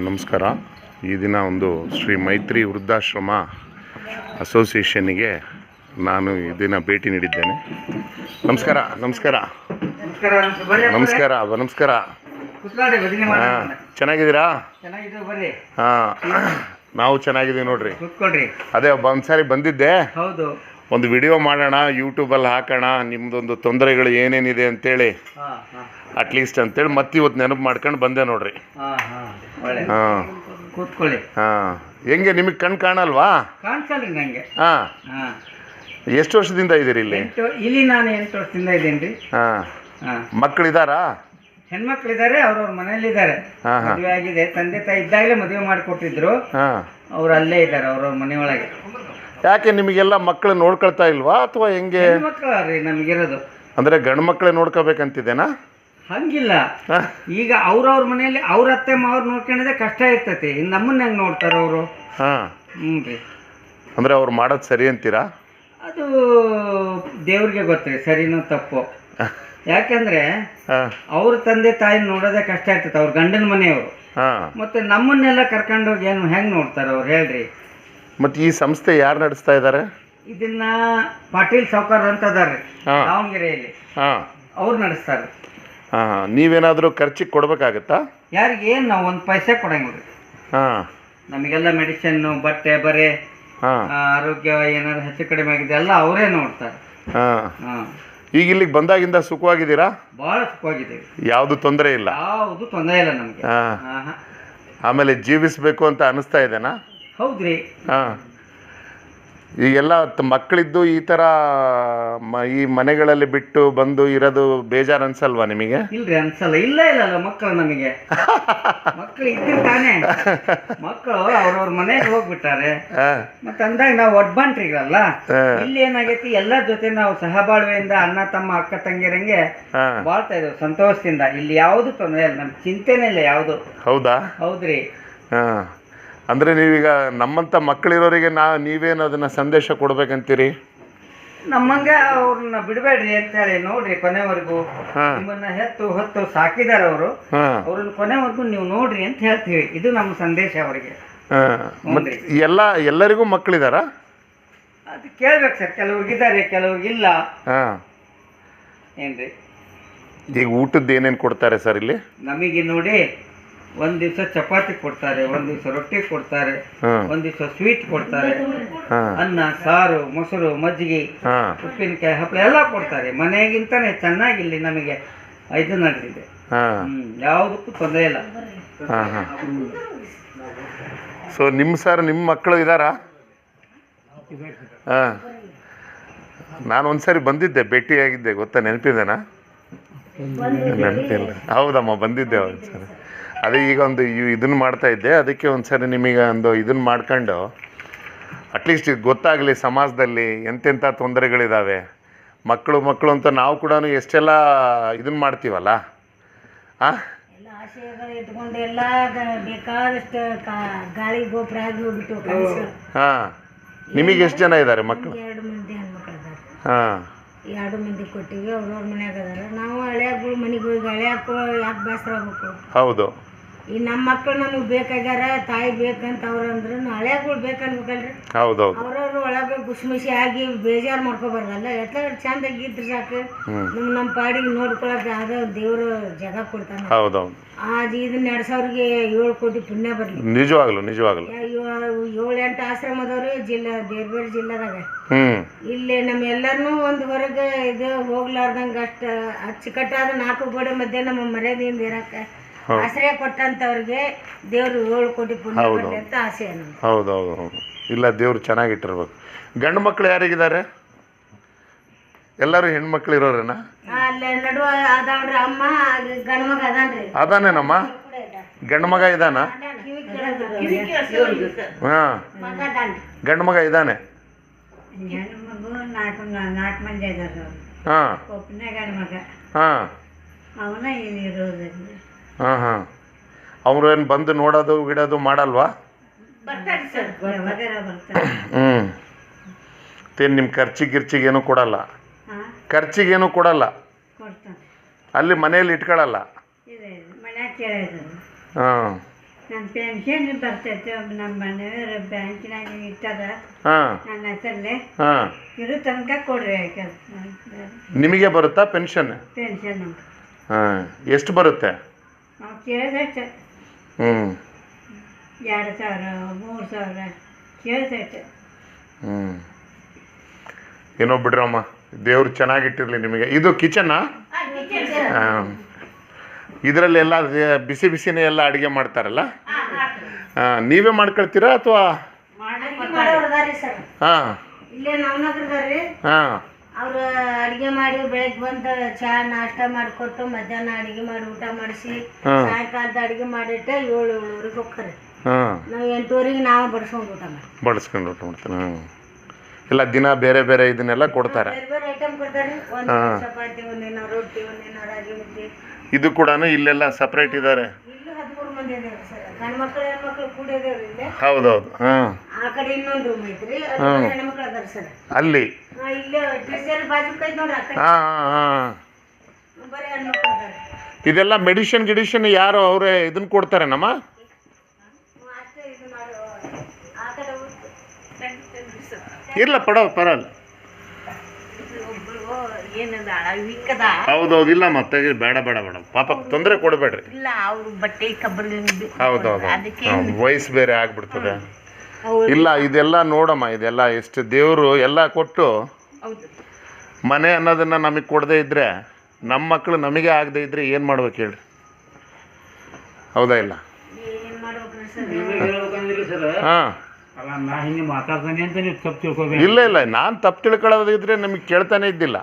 ನಮಸ್ಕಾರ. ಈ ದಿನ ಒಂದು ಶ್ರೀ ಮೈತ್ರಿ ವೃದ್ಧಾಶ್ರಮ ಅಸೋಸಿಯೇಷನ್ನಿಗೆ ನಾನು ಈ ದಿನ ಭೇಟಿ ನೀಡಿದ್ದೇನೆ. ನಮಸ್ಕಾರ. ನಮಸ್ಕಾರ. ನಮಸ್ಕಾರ. ನಮಸ್ಕಾರ. ಹಾಂ, ಚೆನ್ನಾಗಿದ್ದೀರಾ? ಹಾಂ, ನಾವು ಚೆನ್ನಾಗಿದ್ದೀವಿ ನೋಡ್ರಿ. ಅದೇ ಒಂದ್ಸಾರಿ ಬಂದಿದ್ದೆ, ಒಂದು ವಿಡಿಯೋ ಮಾಡೋಣ, ಯೂಟ್ಯೂಬಲ್ಲಿ ಹಾಕೋಣ, ನಿಮ್ಮದೊಂದು ತೊಂದರೆಗಳು ಏನೇನಿದೆ ಅಂತೇಳಿ ಅಟ್ಲೀಸ್ಟ್ ಅಂತೇಳಿ ಮತ್ತೆ ಇವತ್ತು ನೆನಪು ಮಾಡ್ಕೊಂಡು ಬಂದೆ ನೋಡ್ರಿ. ಹಾಂ, ಕೂತ್ಕೊಳ್ಳಿ. ಹಾಂ, ಹೆಂಗೆ ನಿಮಗೆ ಕಣ್ಣು ಕಾಣಲ್ವಾ? ಕಾಣಿಸಲ್ರಿ ನನಗೆ. ಹಾಂ, ಎಷ್ಟು ವರ್ಷದಿಂದ ಇದ್ದೀರಿ ಇಲ್ಲಿ? ಇಲ್ಲಿ ನಾನು 8 ವರ್ಷದಿಂದ ಇದ್ದೀನಿ ರೀ. ಹಾಂ, ಮಕ್ಕಳಿದ್ದಾರಾ? ಹೆಣ್ಮಕ್ಳಿದ್ದಾರೆ, ಅವ್ರವ್ರ ಮನೇಲಿದ್ದಾರೆ. ಮದುವೆ ಆಗಿದೆ, ತಂದೆ ತಾಯಿ ಇದ್ದಾಗಲೇ ಮದುವೆ ಮಾಡಿಕೊಟ್ಟಿದ್ರು. ಅವ್ರು ಅಲ್ಲೇ ಇದ್ದಾರೆ ಅವ್ರವ್ರ ಮನೆಯೊಳಗೆ. ಯಾಕೆ ನಿಮಗೆಲ್ಲ ಮಕ್ಕಳು ನೋಡ್ಕೊಳ್ತಾ ಇಲ್ವಾ ಅಥವಾ ಹೆಂಗೆ? ಮಕ್ಕಳ್ರಿ ನಮಗಿರೋದು. ಅಂದರೆ ಗಂಡು ಮಕ್ಕಳೇ ನೋಡ್ಕೋಬೇಕಂತಿದ್ದೇನಾ? ಹಂಗಿಲ್ಲ. ಈಗ ಅವ್ರವ್ರ ಮನೆಯಲ್ಲಿ ಅವ್ರ ಅತ್ತೆ ಮಾವ್ರು ನೋಡ್ಕೊಂಡಿದ್ರೆ ಕಷ್ಟ ಇರ್ತೈತಿ. ಇನ್ನು ನಮ್ಮನ್ನ ಹೆಂಗೆ ನೋಡ್ತಾರೆ ಅವರು? ಹಾಂ, ಹ್ಞೂ ರೀ. ಅಂದರೆ ಅವ್ರು ಮಾಡೋದು ಸರಿ ಅಂತೀರಾ? ಅದು ದೇವ್ರಿಗೆ ಗೊತ್ತಿರಿ ಸರಿನೋ ತಪ್ಪು. ಯಾಕೆಂದ್ರೆ ಅವ್ರ ತಂದೆ ತಾಯಿ ನೋಡೋದೇ ಕಷ್ಟ ಇರ್ತೈತೆ, ಅವ್ರ ಗಂಡನ ಮನೆಯವರು. ಮತ್ತೆ ನಮ್ಮನ್ನೆಲ್ಲ ಕರ್ಕೊಂಡೋಗಿ ಏನು ಹೆಂಗೆ ನೋಡ್ತಾರೆ ಅವ್ರು ಹೇಳ್ರಿ? ಮತ್ತು ಈ ಸಂಸ್ಥೆ ಯಾರು ನಡೆಸ್ತಾ ಇದ್ದಾರೆ? ಇದನ್ನ ಪಾಟೀಲ್ ಸಾವ್ಕಾರ್ ಅಂತ ಅದಾರ್ರಿ ದಾವಣಗೆರೆಯಲ್ಲಿ, ಅವ್ರು ನಡೆಸ್ತಾರೆ. ಹಾಂ, ನೀವೇನಾದರೂ ಖರ್ಚಿಗೆ ಕೊಡ್ಬೇಕಾಗತ್ತಾ? ಯಾರಿಗೆ ಏನು ನಾವು 1 ಪೈಸೆ ಕೊಡಂಗಿಲ್ಲ. ಹಾಂ, ನಮಗೆಲ್ಲ ಮೆಡಿಸಿನ್ನು, ಬಟ್ಟೆ, ಬರೆ, ಆರೋಗ್ಯ ಏನಾದ್ರು ಹೆಚ್ಚು ಕಡಿಮೆ ಆಗಿದೆ ಎಲ್ಲ ಅವರೇ ನೋಡ್ತಾರೆ. ಹಾಂ, ಈಗ ಇಲ್ಲಿಗೆ ಬಂದಾಗಿಂದ ಸುಖವಾಗಿದ್ದೀರಾ? ಭಾಳ ಸುಖವಾಗಿದ್ದೀವಿ, ಯಾವುದು ತೊಂದರೆ ಇಲ್ಲ? ಯಾವುದು ತೊಂದರೆ ಇಲ್ಲ ನಮಗೆ. ಆಮೇಲೆ ಜೀವಿಸಬೇಕು ಅಂತ ಅನಿಸ್ತಾ ಇದೆನಾ? ಹೌದ್ರಿ. ಹಾಂ, ಈಗೆಲ್ಲ ಮಕ್ಕಳಿದ್ದು ಈ ಥರ ಈ ಮನೆಗಳಲ್ಲಿ ಬಿಟ್ಟು ಬಂದು ಇರೋದು ಬೇಜಾರು ಅನ್ಸಲ್ವಾ ನಿಮಗೆ? ಇಲ್ರಿ, ಅನ್ಸಲ್ಲ. ಇಲ್ಲ ಮಕ್ಕಳು ನಮಗೆ ಮಕ್ಕಳು ಇದ್ದಿರ್ ತಾನೇ. ಮಕ್ಕಳು ಅವ್ರವ್ರ ಮನೆಗೆ ಹೋಗ್ಬಿಟ್ಟಾರೆ. ಮತ್ತೆ ಅಂದಾಗ ನಾವು ಒಡ್ಬಂಟ್ರಿಗಲ್ಲ. ಇಲ್ಲಿ ಏನಾಗೈತಿ, ಎಲ್ಲರ ಜೊತೆ ನಾವು ಸಹಬಾಳ್ವೆಯಿಂದ ಅಣ್ಣ ತಮ್ಮ ಅಕ್ಕ ತಂಗಿರಂಗೆ ಬಾಳ್ತಾ ಇದ್ದೇವೆ ಸಂತೋಷದಿಂದ. ಇಲ್ಲಿ ಯಾವುದು ತೊಂದರೆ ಇಲ್ಲ, ನಮ್ಗೆ ಚಿಂತೆನೇ ಇಲ್ಲ ಯಾವುದು. ಹೌದಾ? ಹೌದ್ರಿ. ಹಾಂ, ಅಂದರೆ ನೀವೀಗ ನಮ್ಮಂಥ ಮಕ್ಕಳಿರೋರಿಗೆ ನೀವೇನು ಅದನ್ನು ಸಂದೇಶ ಕೊಡ್ಬೇಕಂತೀರಿ? ನಮ್ಮಂಗೆ ಅವ್ರನ್ನ ಬಿಡಬೇಡ್ರಿ ಅಂತೇಳಿ ನೋಡ್ರಿ ಕೊನೆವರೆಗೂ. ನಿಮ್ಮನ್ನ ಹೊತ್ತು ಸಾಕಿದಾರೆ ಅವರು, ಅವ್ರನ್ನ ಕೊನೆವರೆಗೂ ನೀವು ನೋಡ್ರಿ ಅಂತ ಹೇಳ್ತೀವಿ. ಇದು ನಮ್ಮ ಸಂದೇಶ ಅವರಿಗೆ. ಎಲ್ಲರಿಗೂ ಮಕ್ಕಳಿದಾರ? ಅದು ಕೇಳ್ಬೇಕು ಸರ್. ಕೆಲವ್ರಿಗಿದ್ದಾರೆ, ಕೆಲವ್ರಿಗಿಲ್ಲ. ಏನ್ರಿ ಈಗ ಊಟದ್ದು ಏನೇನು ಕೊಡ್ತಾರೆ ಸರ್ ಇಲ್ಲಿ? ನಮಗೆ ನೋಡಿ, ಒಂದ್ ದಿವಸ ಚಪಾತಿ ಕೊಡ್ತಾರೆ, ಒಂದ್ ದಿವಸ ರೊಟ್ಟಿ ಕೊಡ್ತಾರೆ, ಒಂದ್ ದಿವಸ ಸ್ವೀಟ್ ಕೊಡ್ತಾರೆ, ಅನ್ನ, ಸಾರು, ಮೊಸರು, ಮಜ್ಜಿಗೆ, ಉಪ್ಪಿನಕಾಯಿ, ಹಪ್ಪಳ ಎಲ್ಲ ಕೊಡ್ತಾರೆ. ಮನೆಗಿಂತಾನೆ ಚೆನ್ನಾಗಿ ಇಲ್ಲಿ ನಮಗೆ ಇದು ನಡೆದಿದೆ. ಯಾವುದಕ್ಕೂ ತೊಂದರೆ ಇಲ್ಲ. ಸೊ ನಿಮ್ಮ ಮಕ್ಕಳು ಇದ್ದಾರಾ? ಹಾಂ, ನಾನು ಒಂದ್ಸರಿ ಬಂದಿದ್ದೆ, ಭೇಟಿಯಾಗಿದ್ದೆ, ಗೊತ್ತಾ? ನೆನಪಿದೆನಾ? ನೆನಪಿಲ್ಲ. ಹೌದಮ್ಮ, ಬಂದಿದ್ದೆ ಒಂದ್ಸರಿ. ಅದೇ ಈಗ ಒಂದು ಇದನ್ನು ಮಾಡ್ತಾ ಇದ್ದೆ, ಅದಕ್ಕೆ ಒಂದ್ಸರಿ ನಿಮಗೆ ಒಂದು ಇದನ್ನು ಮಾಡ್ಕೊಂಡು ಅಟ್ಲೀಸ್ಟ್ ಗೊತ್ತಾಗಲಿ ಸಮಾಜದಲ್ಲಿ ಎಂತೆಂಥ ತೊಂದರೆಗಳಿದ್ದಾವೆ. ಮಕ್ಕಳು ಅಂತ ನಾವು ಕೂಡ ಎಷ್ಟೆಲ್ಲ ಇದನ್ನು ಮಾಡ್ತೀವಲ್ಲ. ಹಾಂ, ಆಶಯಗಳು ಇಟ್ಕೊಂಡು ಎಲ್ಲ ಬೇಕಾದಷ್ಟು ಗಾಳಿ ಗೊಬ್ಬರ ಆಗಿ ಹೋಗ್ಬಿಟ್ಟು. ಹಾಂ, ನಿಮಗೆ ಎಷ್ಟು ಜನ ಇದ್ದಾರೆ ಮಕ್ಕಳು? 2 ಮಂದಿ ಹೆಣ್ಮಕ್ಳು ಇದ್ದಾರೆ. ಹಾಂ, 2 ಮಂದಿ ಕೊಟ್ಟಿವಿ, ಅವ್ರವ್ರ ಮನ್ಯಾಗ ಅದಾರ. ನಾವು ಹಳೆಯಾಗಳು ಮನೆಗೆ ಹೋಗಿ ಹಳೆಯಾಕು ಯಾಕೆ ಬೇಸರ ಆಗ್ಬೇಕು? ಹೌದು. ಈ ನಮ್ಮ ಮಕ್ಕಳು ನಮಗೆ ಬೇಕಾಗ್ಯಾರ, ತಾಯಿ ಬೇಕಂತ ಅವ್ರು ಅಂದ್ರು ಹಳೆಯಾಗಳು ಬೇಕನ್ಬೇಕಲ್ರಿ? ಹೌದೌದು. ಅವ್ರವ್ರು ಒಳಗೆ ಖುಷಿ ಆಗಿ ಬೇಜಾರು ಮಾಡ್ಕೊಬಾರ್ದಲ್ಲ. ಎತ್ತ ಚಂದಾಗಿದ್ರೆ ಸಾಕು. ನಮ್ಮ ಪಾಡಿಗೆ ನೋಡ್ಕೊಳಕ್ಕೆ ಅದ ದೇವರು ಜಾಗ ಕೊಡ್ತಾನೆ. ಹೌದೌದು. ಇದನ್ನ ನಡೆಸೋರಿಗೆ 7 ಕೋಟಿ ಪುಣ್ಯ ಬರಲಿ. ನಿಜವಾಗ್ಲು 7-8 ಆಶ್ರಮ ಅದಾವ್ರಿ ಬೇರೆ ಬೇರೆ ಜಿಲ್ಲಾದಾಗ. ಇಲ್ಲಿ ನಮ್ಮೆಲ್ಲರನ್ನೂ ಒಂದು ಹೊರಗೆ ಇದು ಹೋಗ್ಲಾರ್ದಂಗೆ ಅಷ್ಟು ಅಚ್ಚುಕಟ್ಟಾದ 4 ಗೋಡೆ ಮಧ್ಯೆ ನಮ್ಮ ಮರ್ಯಾದೆಯಿಂದ ಇರಕ್ಕೆ ಆಶ್ರಯ ಕೊಟ್ಟಂತವ್ರಿಗೆ ದೇವ್ರು 7 ಕೋಟಿ ಪುಣ್ಯ ಬರಲಿ ಅಂತ ಆಸೆ. ಹೌದೌದು. ಇಲ್ಲ, ದೇವ್ರು ಚೆನ್ನಾಗಿಟ್ಟಿರ್ಬೇಕು. ಗಂಡು ಮಕ್ಕಳು ಯಾರಿಗಿದ್ದಾರೆ? ಎಲ್ಲರೂ ಹೆಣ್ಮಕ್ಳು ಇರೋರೇನ? ಅಲ್ಲೇ ನಡುವ ಅದಾವ್ರಿ ಅಮ್ಮ, ಗಂಡು ಮಗ ಅದಾನ್ರಿ. ಅದಾನೇನಮ್ಮ? ಗಂಡು ಮಗ ಇದಾನ? ಹಾಂ, ಗಂಡು ಮಗ ಇದ್ದಾನೆ. ಹೆಣ್ಣು ಮಗು 4 ಮಂದಿ ಇದಾರೆ. ಹಾಂ, ಒಬ್ಬನೇ ಗಂಡು ಮಗ. ಹಾಂ, ಅವನ ಇಲ್ಲಿ ಇರೋದು. ಹಾಂ. ಅವರು ಏನು ಬಂದು ನೋಡೋದು ಗಿಡೋದು ಮಾಡಲ್ವಾ? ಬರ್ತಾರೆ ಸರ್, ಬರ್ತಾರೆ. ನಿಮ್ಮ ಖರ್ಚಿಗೇನು ಕೊಡಲ್ಲ? ಖರ್ಚಿಗೇನು ಕೊಡಲ್ಲ? ಅಲ್ಲಿ ಮನೆಯಲ್ಲಿ ಇಟ್ಕೊಳ್ಳಲ್ಲ? ಹಾಂ ನನ್ನ ಪೆನ್ಷನ್ ಬರ್ತೈತೆ ನಮ್ಮ ಮನೆಯವ್ರ ಬ್ಯಾಂಕಿನಾಗ ಇಟ್ಟಾರ ಹಾಂ ನನ್ನ ಹೆಸರಲ್ಲಿ ಹಾಂ ಇರೋ ತನಕ ಕೊಡ್ರಿ ನಿಮಗೆ ಬರುತ್ತಾ ಪೆನ್ಷನ್? ಪೆನ್ಷನ್ ಹಾಂ ಎಷ್ಟು ಬರುತ್ತೆ? ನಾವು ಕೇಳಿದಷ್ಟೆ ಹ್ಞೂ 2,000 3,000 ಕೇಳಿದಷ್ಟೆ. ಹ್ಞೂ ಏನೋ ಬಿಡ್ರಮ್ಮ, ದೇವ್ರು ಚೆನ್ನಾಗಿಟ್ಟಿರಲಿ ನಿಮಗೆ. ಇದು ಕಿಚನ್ನಾ? ಹಾಂ ಇದರಲ್ಲೆಲ್ಲ ಬಿಸಿ ಬಿಸಿನೇ ಎಲ್ಲ ಅಡುಗೆ ಮಾಡ್ತಾರಲ್ಲ? ಹಾಂ ನೀವೇ ಮಾಡ್ಕೊಳ್ತೀರಾ ಅಥವಾ? ಸರ್ ಹಾಂ ಇಲ್ಲೇ ನವನಗರದಾರ್ರಿ. ಹಾಂ ಅವ್ರು ಅಡಿಗೆ ಮಾಡಿ ಬೆಳಗ್ಗೆ ಬಂದು ಚಹಾ ನಾಷ್ಟ ಮಾಡಿಕೊಟ್ಟು ಮಧ್ಯಾಹ್ನ ಅಡಿಗೆ ಮಾಡಿ ಊಟ ಮಾಡಿಸಿ ಸಾಯಂಕಾಲದ ಅಡಿಗೆ ಮಾಡಿಟ್ಟು 7-7:30 ಹೋಗ್ತಾರೆ. ಹಾಂ ನಾವು 8:00 ನಾವು ಬಡಿಸ್ಕೊಂಡು ಊಟ ಮಾಡಿ ಬಡಿಸ್ಕೊಂಡು ಊಟ ಮಾಡ್ತಾನೆ. ಹ್ಞೂ ಇಲ್ಲ ದಿನ ಬೇರೆ ಬೇರೆ ಇದನ್ನೆಲ್ಲ ಕೊಡ್ತಾರೆ. ಬೇರೆ ಬೇರೆ ಐಟಮ್ ಕೊಡ್ತಾರೆ. ಒಂದಿನ ಚಪಾತಿ, ಒಂದಿನ ರೊಟ್ಟಿ, ಒಂದಿನ ರಾಗಿ ಮುದ್ದೆ. ಇದು ಕೂಡ ಇಲ್ಲೆಲ್ಲ ಸಪ್ರೇಟ್ ಇದ್ದಾರೆ. ಇಲ್ಲೂ 13 ಮಂದಿ ಇದಾರೆ ಸರ್. ಗಂಡು ಮಕ್ಕಳು ಹೆಣ್ಮಕ್ಳು ಕೂಡ ಇದಾರೆ ಇಲ್ಲೇ. ಹೌದೌದು. ಹಾಂ ಆ ಕಡೆ ಇನ್ನೊಂದು ರೂಮ್ ಐತ್ರಿ, ಹೆಣ್ಮಕ್ಳು ಅದಾರ ಸರ್ ಅಲ್ಲಿ. ಇಲ್ಲೇ ಟೀಚರ್ ಬಾಜು ಕೈ ನೋಡ್ರಿ, ಆ ಕಡೆ ಹಾಂ ಹಾಂ ಬರೀ ಹೆಣ್ಮಕ್ಳು ಅದಾರೆ. ಇದೆಲ್ಲ ಮೆಡಿಷನ್ ಗಿಡಿಷನ್ ಯಾರು ಅವರೇ ಇದನ್ನ ಕೊಡ್ತಾರೆ ನಮ್ಮ? ಅಷ್ಟೇ ಇದು ಮಾಡು. ಆ ಕಡೆ ಇಲ್ಲ ಪರಲ್ಲ. ಏನದ ವಿಕ್ಕದ ಹೌದೌದು. ಇಲ್ಲ ಮತ್ತೆ ಬೇಡ ಪಾಪ ತೊಂದರೆ ಕೊಡಬೇಡ್ರಿ. ಇಲ್ಲ ಅವ್ರು ಬಟ್ಟೆ ಕಬ್ಬರಿ ಹೌದೌದು. ವಯಸ್ಸು ಬೇರೆ ಆಗ್ಬಿಡ್ತದೆ. ಇಲ್ಲ ಇದೆಲ್ಲ ನೋಡಮ್ಮ, ಇದೆಲ್ಲ ಎಷ್ಟು ದೇವರು ಎಲ್ಲ ಕೊಟ್ಟು ಮನೆ ಅನ್ನೋದನ್ನ ನಮಗೆ ಕೊಡದೇ ಇದ್ರೆ, ನಮ್ಮ ಮಕ್ಕಳು ನಮಗೆ ಆಗದೆ ಇದ್ರೆ ಏನು ಮಾಡ್ಬೇಕು ಹೇಳಿ? ಹೌದಾ ಇಲ್ಲ? ಏನ್ ಮಾಡ್ಬೇಕ್ರಿ ಸರ್? ಹಾಂ ಇಲ್ಲ ನಾನು ತಪ್ಪು ತಿಳ್ಕೊಳ್ಳೋದಿದ್ರೆ ನಮಗೆ ಕೇಳ್ತಾನೆ ಇದ್ದಿಲ್ಲ.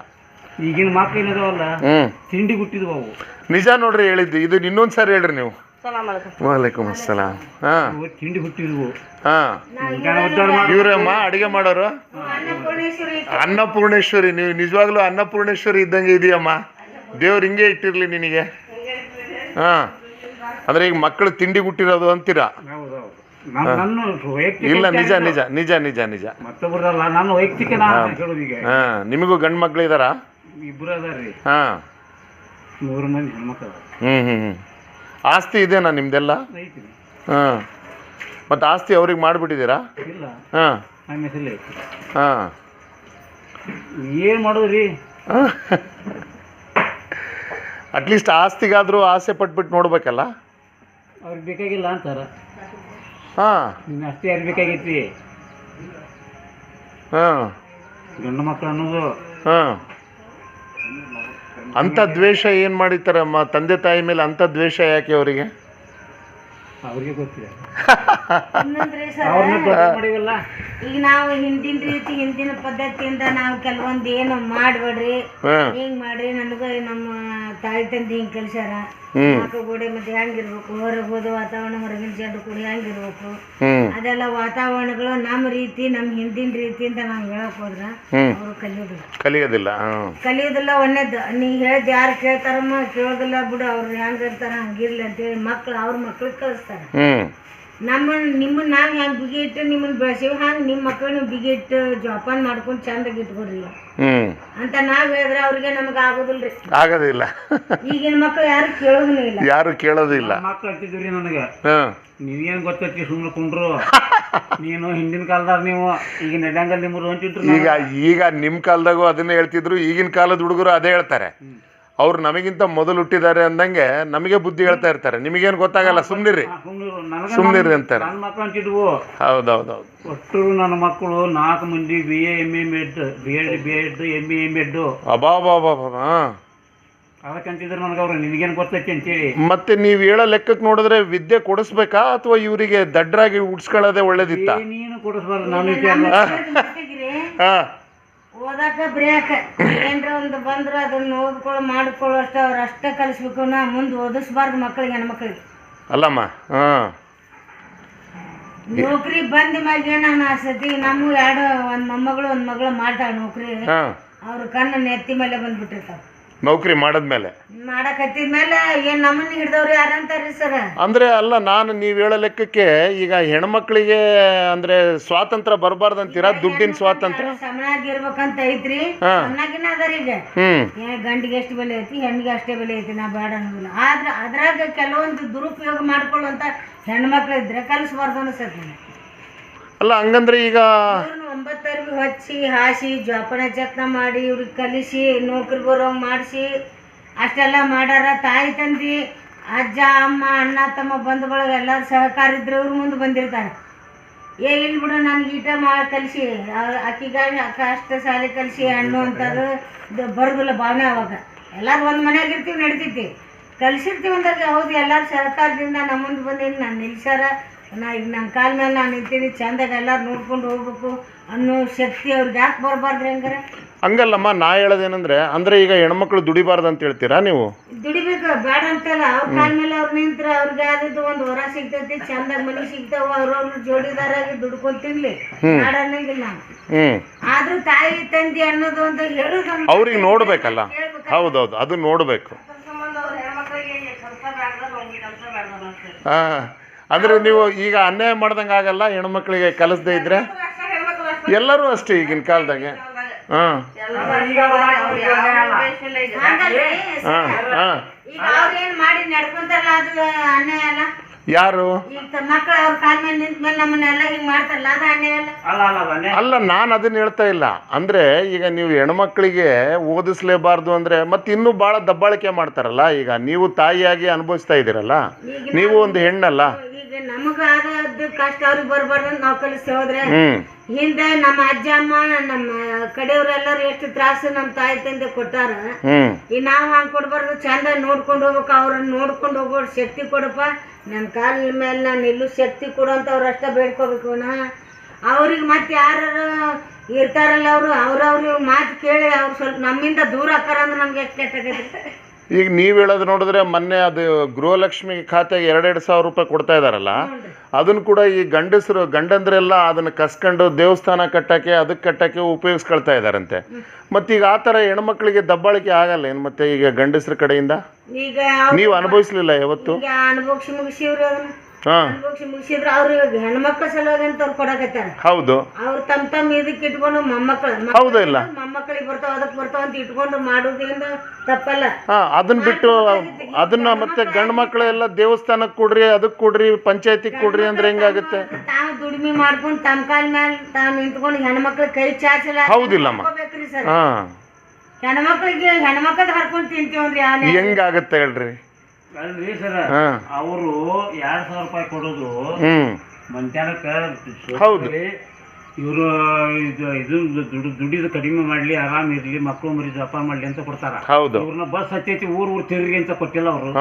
ಈಗಿನ ಮಕ್ಳು ಏನದಾವಲ್ಲ ಹ್ಞೂ ತಿಂಡಿ ಗುಟ್ಟಿದ್ವು ಅವು. ನಿಜ ನೋಡ್ರಿ ಹೇಳಿದ್ದು. ಇದು ಇನ್ನೊಂದು ಸಾರಿ ಹೇಳ್ರಿ ನೀವು. ವಾಲೇಕುಮ್ ಅಸ್ಸಲಾಮ್. ಹಾಂ ತಿಂಡಿ ಹುಟ್ಟಿದ್ವು. ಹಾಂ ಇವ್ರಮ್ಮ ಅಡುಗೆ ಮಾಡೋರು ಅನ್ನಪೂರ್ಣೇಶ್ವರಿ. ನೀವು ನಿಜವಾಗ್ಲೂ ಅನ್ನಪೂರ್ಣೇಶ್ವರಿ ಇದ್ದಂಗೆ ಇದೆಯಮ್ಮ. ದೇವ್ರು ಹಿಂಗೆ ಇಟ್ಟಿರಲಿ ನಿನಗೆ. ಹಾಂ ಅಂದರೆ ಈಗ ಮಕ್ಕಳು ತಿಂಡಿ ಹುಟ್ಟಿರೋದು ಅಂತೀರಾ? ಇಲ್ಲ ನಿಜ. ಮತ್ತೊಬ್ಬರಲ್ಲ, ನಾನು ವೈಯಕ್ತಿಕ ಹೇಳೋದೀಗ. ಹಾಂ ನಿಮಗೂ ಗಂಡು ಮಕ್ಳು ಇದ್ದಾರಾ? ಇಬ್ಬರು ಅದಾರ್ರಿ. ಹಾಂ 3 ಮಂದಿ ಹೆಣ್ಮಕ್ಳು. ಹ್ಞೂ ಆಸ್ತಿ ಇದೆನಾ ನಿಮ್ದೆಲ್ಲ? ಐತಿ. ಹಾಂ ಮತ್ತು ಆಸ್ತಿ ಅವ್ರಿಗೆ ಮಾಡಿಬಿಟ್ಟಿದ್ದೀರಾ? ಇಲ್ಲ, ಹಾಂ ನಮ್ಮ ಹೆಸರಲ್ಲಿ ಐತಿ. ಹಾಂ ಏನು ಮಾಡೋದ್ರಿ? ಅಟ್ಲೀಸ್ಟ್ ಆಸ್ತಿಗಾದರೂ ಆಸೆ ಪಟ್ಬಿಟ್ಟು ನೋಡ್ಬೇಕಲ್ಲ. ಅವ್ರಿಗೆ ಬೇಕಾಗಿಲ್ಲ ಅಂತಾರ. ಹಾಂ ನಿನ್ನ ಅಷ್ಟೇ ಯಾರು ಬೇಕಾಗೈತಿ? ಹಾಂ ಗಂಡು ಮಕ್ಕಳು ಅನ್ನೋದು. ಹಾಂ ಅಂಥ ದ್ವೇಷ ಏನು ಮಾಡಿರ್ತಾರಮ್ಮ ತಂದೆ ತಾಯಿ ಮೇಲೆ? ಅಂಥ ದ್ವೇಷ ಯಾಕೆ ಅವರಿಗೆ? ಅವ್ರಿಗೆ ಗೊತ್ತಿಲ್ಲ. ಇನ್ನೊಂದ್ರಿ ಸರ್, ಈಗ ನಾವು ಹಿಂದಿನ ರೀತಿ ಹಿಂದಿನ ಪದ್ಧತಿಯಿಂದ ನಾವು ಕೆಲವೊಂದು ಏನು ಮಾಡ್ಬೇಡ್ರಿ, ಹಿಂಗ್ ಮಾಡ್ರಿ, ನನಗೂ ನಮ್ಮ ತಾಯಿ ತಂದೆ ಹಿಂಗ್ ಕಲ್ಸ್ಯಾರ, ಮಕ್ಕಳು ಗೋಡೆ ಮಧ್ಯೆ ಹೆಂಗಿರ್ಬೇಕು, ಹೊರಗೆ ಹೋದ ವಾತಾವರಣ, ಹೊರಗಿನ ಜನರು ಕೂಡ ಹೆಂಗಿರ್ಬೇಕು, ಅದೆಲ್ಲ ವಾತಾವರಣಗಳು ನಮ್ಮ ರೀತಿ ನಮ್ಮ ಹಿಂದಿನ ರೀತಿಯಿಂದ ನಾವು ಹೇಳಕ್ ಹೋದ್ರ ಅವರು ಕಲಿಯೋದಿಲ್ಲ. ಒಳ್ಳೇದು ನೀ ಹೇಳ್ದ ಯಾರು ಕೇಳ್ತಾರಮ್ಮ, ಕೇಳೋದಿಲ್ಲ ಬಿಡು, ಅವ್ರು ಹೆಂಗಿರ್ತಾರ ಹಂಗಿರ್ಲಿ ಅಂತೇಳಿ ಮಕ್ಳು ಅವ್ರ ಮಕ್ಳಿಗೆ ಕಳಿಸ್ತಾರ. ನಿಮ್ಮನ್ನ ನಾವು ಹೆಂಗೆ ಬಿಗಿ ಇಟ್ಟು ನಿಮ್ಮನ್ನ ಬೆಳೆಸಿವಿ, ಹಂಗೆ ನಿಮ್ಮ ಮಕ್ಕಳನ್ನ ಬಿಗಿ ಇಟ್ಟು ಜೋಪಾನ ಮಾಡ್ಕೊಂಡು ಚಂದಾಗಿ ಇಟ್ಕೊಡ್ರಿ ಅಂತ ನಾವ್ ಹೇಳಿದ್ರೆ ಅವ್ರಿಗೆ ನಮ್ಗೆ ಆಗೋದಿಲ್ಲ. ಈಗಿನ ಮಕ್ಕಳು ಯಾರು ಕೇಳೋದಿಲ್ಲ. ಮಕ್ಳು ಅಂತಿದ್ರಿ ನನಗೆ, ನೀವೇನ್ ಗೊತ್ತೈತಿ ಸುಮ್ಮನೆ ಕುಂಡ್ರು, ನೀನು ಹಿಂದಿನ ಕಾಲದಾಗ ನೀವು ಈಗ ನೆಡಂಗಲ್ ನಿಮ್ಮರು ಅಂತಿದ್ರು. ಈಗ ನಿಮ್ಮ ಕಾಲದಾಗೂ ಅದನ್ನೇ ಹೇಳ್ತಿದ್ರು, ಈಗಿನ ಕಾಲದ ಹುಡುಗರು ಅದೇ ಹೇಳ್ತಾರೆ. ಅವ್ರು ನಮಗಿಂತ ಮೊದಲು ಹುಟ್ಟಿದ್ದಾರೆ ಅಂದಂಗೆ ನಮಗೆ ಬುದ್ಧಿ ಹೇಳ್ತಾ ಇರ್ತಾರೆ. ನಿಮಗೇನು ಗೊತ್ತಾಗಲ್ಲ, ಸುಮ್ನಿರಿ ಅಂತಾರೆ. ನನ್ನ ಮಕ್ಕಳು ಅಂತಿದ್ವು. ಹೌದೌದು. ಒಟ್ಟು ನನ್ನ ಮಕ್ಕಳು 4 ಮಂದಿ BA MA MEd, B.Ed MA MEd. ಅದಕ್ಕಂತಿದ್ರು ನನಗೆ ಅವ್ರು, ನಿನಗೇನು ಗೊತ್ತೈತಿ ಅಂತೇಳಿ. ಮತ್ತೆ ನೀವು ಹೇಳೋ ಲೆಕ್ಕಕ್ಕೆ ನೋಡಿದ್ರೆ ವಿದ್ಯೆ ಕೊಡಿಸ್ಬೇಕಾ ಅಥವಾ ಇವರಿಗೆ ದಡ್ಡರಾಗಿ ಉಡ್ಸ್ಕೊಳ್ಳೋದೇ ಒಳ್ಳೇದಿತ್ತ? ನೀನು ಕೊಡಿಸ್ಬಾರ್ದು. ನಾನು ಓದಾಕ ಬರೆಯಾಕ ಏನ್ರ ಒಂದು ಬಂದ್ರೆ ಅದನ್ನ ಮಾಡ್ಕೊಳ್ಳೋ ಅಷ್ಟ ಅವ್ರು ಅಷ್ಟೇ ಕಲಿಸ್ಬೇಕು. ನಾ ಮುಂದೆ ಓದಿಸ್ಬಾರ್ದು ಮಕ್ಕಳಿಗೆ, ಹೆಣ್ಮಕ್ಳಿಗೆ ಅಲ್ಲಮ್ಮ. ನೌಕರಿ ಬಂದ ಮ್ಯಾಗ ಏನಾನ ಆಸತಿ. ನಮಗೂ 2 ಒಂದು ಮೊಮ್ಮಗಳು 1 ಮಗಳು ಮಾಡ್ತಾಳೆ ನೌಕರಿ. ಅವ್ರ ಕಣ್ಣು ನೆತ್ತಿ ಮೇಲೆ ಬಂದ್ಬಿಟ್ಟಿರ್ತಾವ. ನೌಕರಿ ಮಾಡಿದ್ಮೇಲೆ ಮಾಡಕತ್ತಿದ್ಮೇಲೆ ಏನ್ ನಮ್ಮನ್ನ ಹಿಡ್ದವ್ರು ಯಾರಂತಾರ್ರಿ ಸರ್? ಅಂದ್ರೆ ಅಲ್ಲ, ನೀವು ಹೇಳೋ ಲೆಕ್ಕಕ್ಕೆ ಈಗ ಹೆಣ್ಮಕ್ಳಿಗೆ ಅಂದ್ರೆ ಸ್ವಾತಂತ್ರ್ಯ ಬರಬಾರ್ದಂತೀರಾ? ದುಡ್ಡಿನ ಸ್ವಾತಂತ್ರ್ಯ ಸಮನಾಗಿರ್ಬೇಕಂತ ಐತ್ರಿ. ಸಮನಾಗಿನ ಅದಾರ ಈಗ. ಗಂಡಿಗೆ ಎಷ್ಟು ಬೆಲೆ ಐತಿ, ಹೆಣ್ಣಿಗೆ ಅಷ್ಟೇ ಬೆಲೆ ಐತಿ, ನಾ ಬೇಡ ಅನ್ನೋದಿಲ್ಲ. ಆದ್ರೆ ಅದ್ರಾಗ ಕೆಲವೊಂದು ದುರುಪಯೋಗ ಮಾಡ್ಕೊಳ್ಳುವಂತ ಹೆಣ್ಮಕ್ಳು ಇದ್ರೆ ಕಲಿಸ್ಬಾರ್ದು ಅನ್ಸತ್ತೆ. ಅಲ್ಲ ಹಂಗಂದ್ರೆ ಈಗ 9 ಹಚ್ಚಿ ಹಾಸಿ ಜೋಪಾನ ಜತ್ನ ಮಾಡಿ ಇವ್ರಿಗೆ ಕಲಿಸಿ ನೌಕರಿ ಬರೋಂಗ್ ಮಾಡಿಸಿ ಅಷ್ಟೆಲ್ಲ ಮಾಡ್ಯಾರ. ತಾಯಿ ತಂದಿ ಅಜ್ಜ ಅಮ್ಮ ಅಣ್ಣ ತಮ್ಮ ಬಂಧುಗಳಿಗೆ ಎಲ್ಲರೂ ಸಹಕಾರ ಇದ್ರೆ ಇವ್ರು ಮುಂದೆ ಬಂದಿರ್ತಾರೆ. ಇಲ್ಲಿ ಬಿಡು ನನಗೆ ಈಟ ಮಾಡಿ ಕಲಿಸಿ ಅಕ್ಕಿಗ ಅಷ್ಟ ಸಾಲಿ ಕಲಿಸಿ ಹಣ್ಣು ಅಂತಾರೆ ಬರೋದಿಲ್ಲ ಭಾವನೆ. ಅವಾಗ ಎಲ್ಲರೂ ಒಂದು ಮನ್ಯಾಗ ಇರ್ತೀವಿ, ನಡಿತೈತಿ. ಕಲಿಸಿರ್ತೀವಿ ಅಂದಾಗ ಹೌದು ಎಲ್ಲರೂ ಸಹಕಾರದಿಂದ ನಮ್ಮ ಮುಂದೆ ಬಂದೀನಿ, ನಾನು ನಿಲ್ಸಾರ, ಈಗ ನನ್ನ ಕಾಲ ಮೇಲೆ ನಾನು ನಿಂತೀನಿ, ಚಂದಾಗ ಎಲ್ಲರೂ ನೋಡ್ಕೊಂಡು ಹೋಗ್ಬೇಕು ಅನ್ನೋ ಶಕ್ತಿ ಅವ್ರಿಗೆ ಯಾಕೆ ಬರಬಾರ್ದು? ಹಂಗಾರೆ ಹಂಗಲ್ಲಮ್ಮ, ನಾ ಹೇಳೋದೇನಂದ್ರೆ ಅಂದ್ರೆ ಈಗ ಹೆಣ್ಮಕ್ಳು ದುಡಿಬಾರ್ದು ಅಂತ ಹೇಳ್ತೀರಾ ನೀವು? ದುಡಿಬೇಕು, ಬೇಡ ಅಂತಲ್ಲ. ಅವ್ರ ಕಾಲ ಮೇಲೆ ಅವ್ರು ನಿಂತ್ರೆ ಅವ್ರಿಗೆ ಯಾವ್ದು ಒಂದು ಹೊರ ಸಿಗ್ತೈತಿ, ಚಂದಾಗ ಮನೆ ಸಿಗ್ತಾವ, ಅವ್ರವ್ರ ಜೋಡಿದಾರಾಗಿ ದುಡ್ಕೊಂಡು ತಿನ್ಲಿ, ಬೇಡ ಅನ್ನಂಗಿಲ್ಲ ನಾವು. ಆದ್ರೂ ತಾಯಿ ತಂದೆ ಅನ್ನೋದು ಅಂತ ಹೇಳೋದು ಅವ್ರಿಗೆ ನೋಡ್ಬೇಕಲ್ಲ. ಹೌದೌದು, ಅದು ನೋಡ್ಬೇಕು. ಅಂದ್ರೆ ನೀವು ಈಗ ಅನ್ಯಾಯ ಮಾಡ್ದಂಗೆ ಆಗಲ್ಲ ಹೆಣ್ಮಕ್ಳಿಗೆ ಕಲಿಸದೇ ಇದ್ರೆ. ಎಲ್ಲರೂ ಅಷ್ಟೇ ಈಗಿನ ಕಾಲದಾಗೆ. ಮಾಡಿ ನಡ್ಕೊಂತಾರಲ್ಲ ಅದು ಅನ್ಯಾಯ ಅಲ್ಲ? ಯಾರು ಈಗ ಮಕ್ಕಳು ಅವ್ರ ಕಾಲ ಮೇಲೆ ನಿಂತ ಮೇಲೆ ನಮ್ಮನ್ನೆಲ್ಲ ಹಿಂಗ್ ಮಾಡ್ತಾರಲ್ಲ, ಅದು ಅನ್ಯಾಯ ಅಲ್ಲ? ಅಲ್ಲ, ನಾನು ಅದನ್ನ ಹೇಳ್ತಾ ಇಲ್ಲ. ಅಂದ್ರೆ ಈಗ ನೀವು ಹೆಣ್ಮಕ್ಳಿಗೆ ಓದಿಸ್ಲೇಬಾರ್ದು ಅಂದ್ರೆ ಮತ್ತೆ ಇನ್ನೂ ಭಾಳ ದಬ್ಬಾಳಿಕೆ ಮಾಡ್ತಾರಲ್ಲ. ಈಗ ನೀವು ತಾಯಿಯಾಗಿ ಅನುಭವಿಸ್ತಾ ಇದ್ದೀರಲ್ಲ, ನೀವು ಒಂದು ಹೆಣ್ಣಲ್ಲ. ಈಗ ನಮಗ ಆದ ಕಷ್ಟ ಅವ್ರಿಗೆ ಬರ್ಬಾರ್ದು ಅಂತ ನಾವು ಕಲಿಸ್ತೇವೆ. ಹೋದ್ರೆ ಹಿಂದೆ ನಮ್ಮ ಅಜ್ಜ ಅಮ್ಮ ನಮ್ಮ ಕಡೆಯವ್ರೆಲ್ಲರೂ ಎಷ್ಟು ತ್ರಾಸು ನಮ್ಮ ತಾಯಿ ತಂದೆ ಕೊಟ್ಟಾರ. ಈಗ ನಾವು ಹಂಗೆ ಕೊಡ್ಬಾರ್ದು, ಚಂದ ನೋಡ್ಕೊಂಡು ಹೋಗ್ಬೇಕು. ಅವ್ರನ್ನ ನೋಡ್ಕೊಂಡು ಹೋಗೋ ಶಕ್ತಿ ಕೊಡಪ್ಪ, ನನ್ನ ಕಾಲ ಮೇಲೆ ನಾನು ನಿಲ್ಲೋ ಶಕ್ತಿ ಕೊಡು ಅಂತ ಅವ್ರು ಅಷ್ಟೇ ಬೇಡ್ಕೋಬೇಕು. ಅವ್ರಿಗೆ ಮತ್ತೆ ಯಾರು ಇರ್ತಾರಲ್ಲ ಅವ್ರವ್ರ ಮಾತು ಕೇಳಿ ಅವ್ರು ಸ್ವಲ್ಪ ನಮ್ಮಿಂದ ದೂರ ಆಕಾರ ಅಂದ್ರೆ ನಮ್ಗೆ ಎಷ್ಟು ಕೆಟ್ಟಾಗೈತೆ. ಈಗ ನೀವು ಹೇಳೋದು ನೋಡಿದ್ರೆ ಮೊನ್ನೆ ಅದು ಗೃಹಲಕ್ಷ್ಮಿ ಖಾತೆಗೆ 2,000 ರೂಪಾಯಿ ಕೊಡ್ತಾ ಇದಾರಲ್ಲ, ಅದನ್ನು ಕೂಡ ಈ ಗಂಡಂದ್ರೆಲ್ಲ ಅದನ್ನು ಕಸ್ಕೊಂಡು ದೇವಸ್ಥಾನ ಕಟ್ಟಕ್ಕೆ ಅದಕ್ಕೆ ಕಟ್ಟಕ್ಕೆ ಉಪಯೋಗಿಸ್ಕೊಳ್ತಾ ಇದಾರಂತೆ. ಮತ್ತೀಗ ಆ ಥರ ಹೆಣ್ಮಕ್ಳಿಗೆ ದಬ್ಬಾಳಿಕೆ ಆಗಲ್ಲ ಏನು? ಮತ್ತೆ ಈಗ ಗಂಡಸ್ರ ಕಡೆಯಿಂದ ಈಗ ನೀವು ಅನುಭವಿಸ್ಲಿಲ್ಲ ಯಾವತ್ತು? ಅನುಭವಿಸಿ ಮುಗಿಸಿವ್ರಿ ಅದನ್ನ. ಮುಗಿಸಿದ್ರು ಅವ್ರಿಗೆ ಹೆಣ್ಮಕ್ಳ ಸಲುವಾಗಿ ಅಂತ ಅವ್ರು ಕೊಡಕತ್ತಾರ. ಹೌದು, ಅವ್ರು ತಮ್ಮ ಇದಕ್ಕೆ ಇಟ್ಕೊಂಡು ಹೌದು ಇಲ್ಲ ಮೊಮ್ಮಕ್ಕಳಿಗೆ ಬರ್ತಾವ ಅದಕ್ಕೆ ಬರ್ತಾವ ಅಂತ ಇಟ್ಕೊಂಡು ಮಾಡೋದ್ರಿಂದ ತಪ್ಪಲ್ಲ. ಅದನ್ನ ಬಿಟ್ಟು ಅದನ್ನ ಮತ್ತೆ ಗಂಡು ಮಕ್ಕಳು ಎಲ್ಲ ದೇವಸ್ಥಾನಕ್ಕೆ ಕೊಡ್ರಿ, ಅದಕ್ಕೆ ಕೊಡ್ರಿ, ಪಂಚಾಯತಿಗೆ ಕೊಡ್ರಿ ಅಂದ್ರೆ ಹೆಂಗಾಗುತ್ತೆ? ತಾವು ದುಡಿಮೆ ಮಾಡ್ಕೊಂಡು ತಮ್ಮ ಕಾಲ ಮೇಲೆ ತಾವು ನಿಂತ್ಕೊಂಡು ಹೆಣ್ಮಕ್ಳ ಕೈ ಚಾಚಲ. ಹೌದಿಲ್ಲಮ್ಮ, ಹೆಣ್ಮಕ್ಳದ ಹರ್ಕೊಂಡು ತಿಂತೀವ್ರಿ. ಹೆಂಗಾಗತ್ತೆ ಹೇಳ್ರಿ? ಅಲ್ರಿ ಸರ್, ಅವರು 2,000 ರೂಪಾಯಿ ಕೊಡೋದು ಮಧ್ಯಾಹ್ನಕ್ಕೆ. ಹೌದು, ಇವರು ದುಡಿದು ಕಡಿಮೆ ಮಾಡ್ಲಿ, ಆರಾಮ್ ಇರ್ಲಿ, ಮಕ್ಕಳು ಮರಿ ಜಪ ಮಾಡ್ಲಿ ಅಂತ ಕೊಡ್ತಾರ. ಹೌದು, ಇವ್ರನ್ನ ಬಸ್ ಹತ್ತೈತಿ ಊರ್ ತಿರ್ಗಿ ಅಂತ ಕೊಟ್ಟಿಲ್ಲ ಅವರು.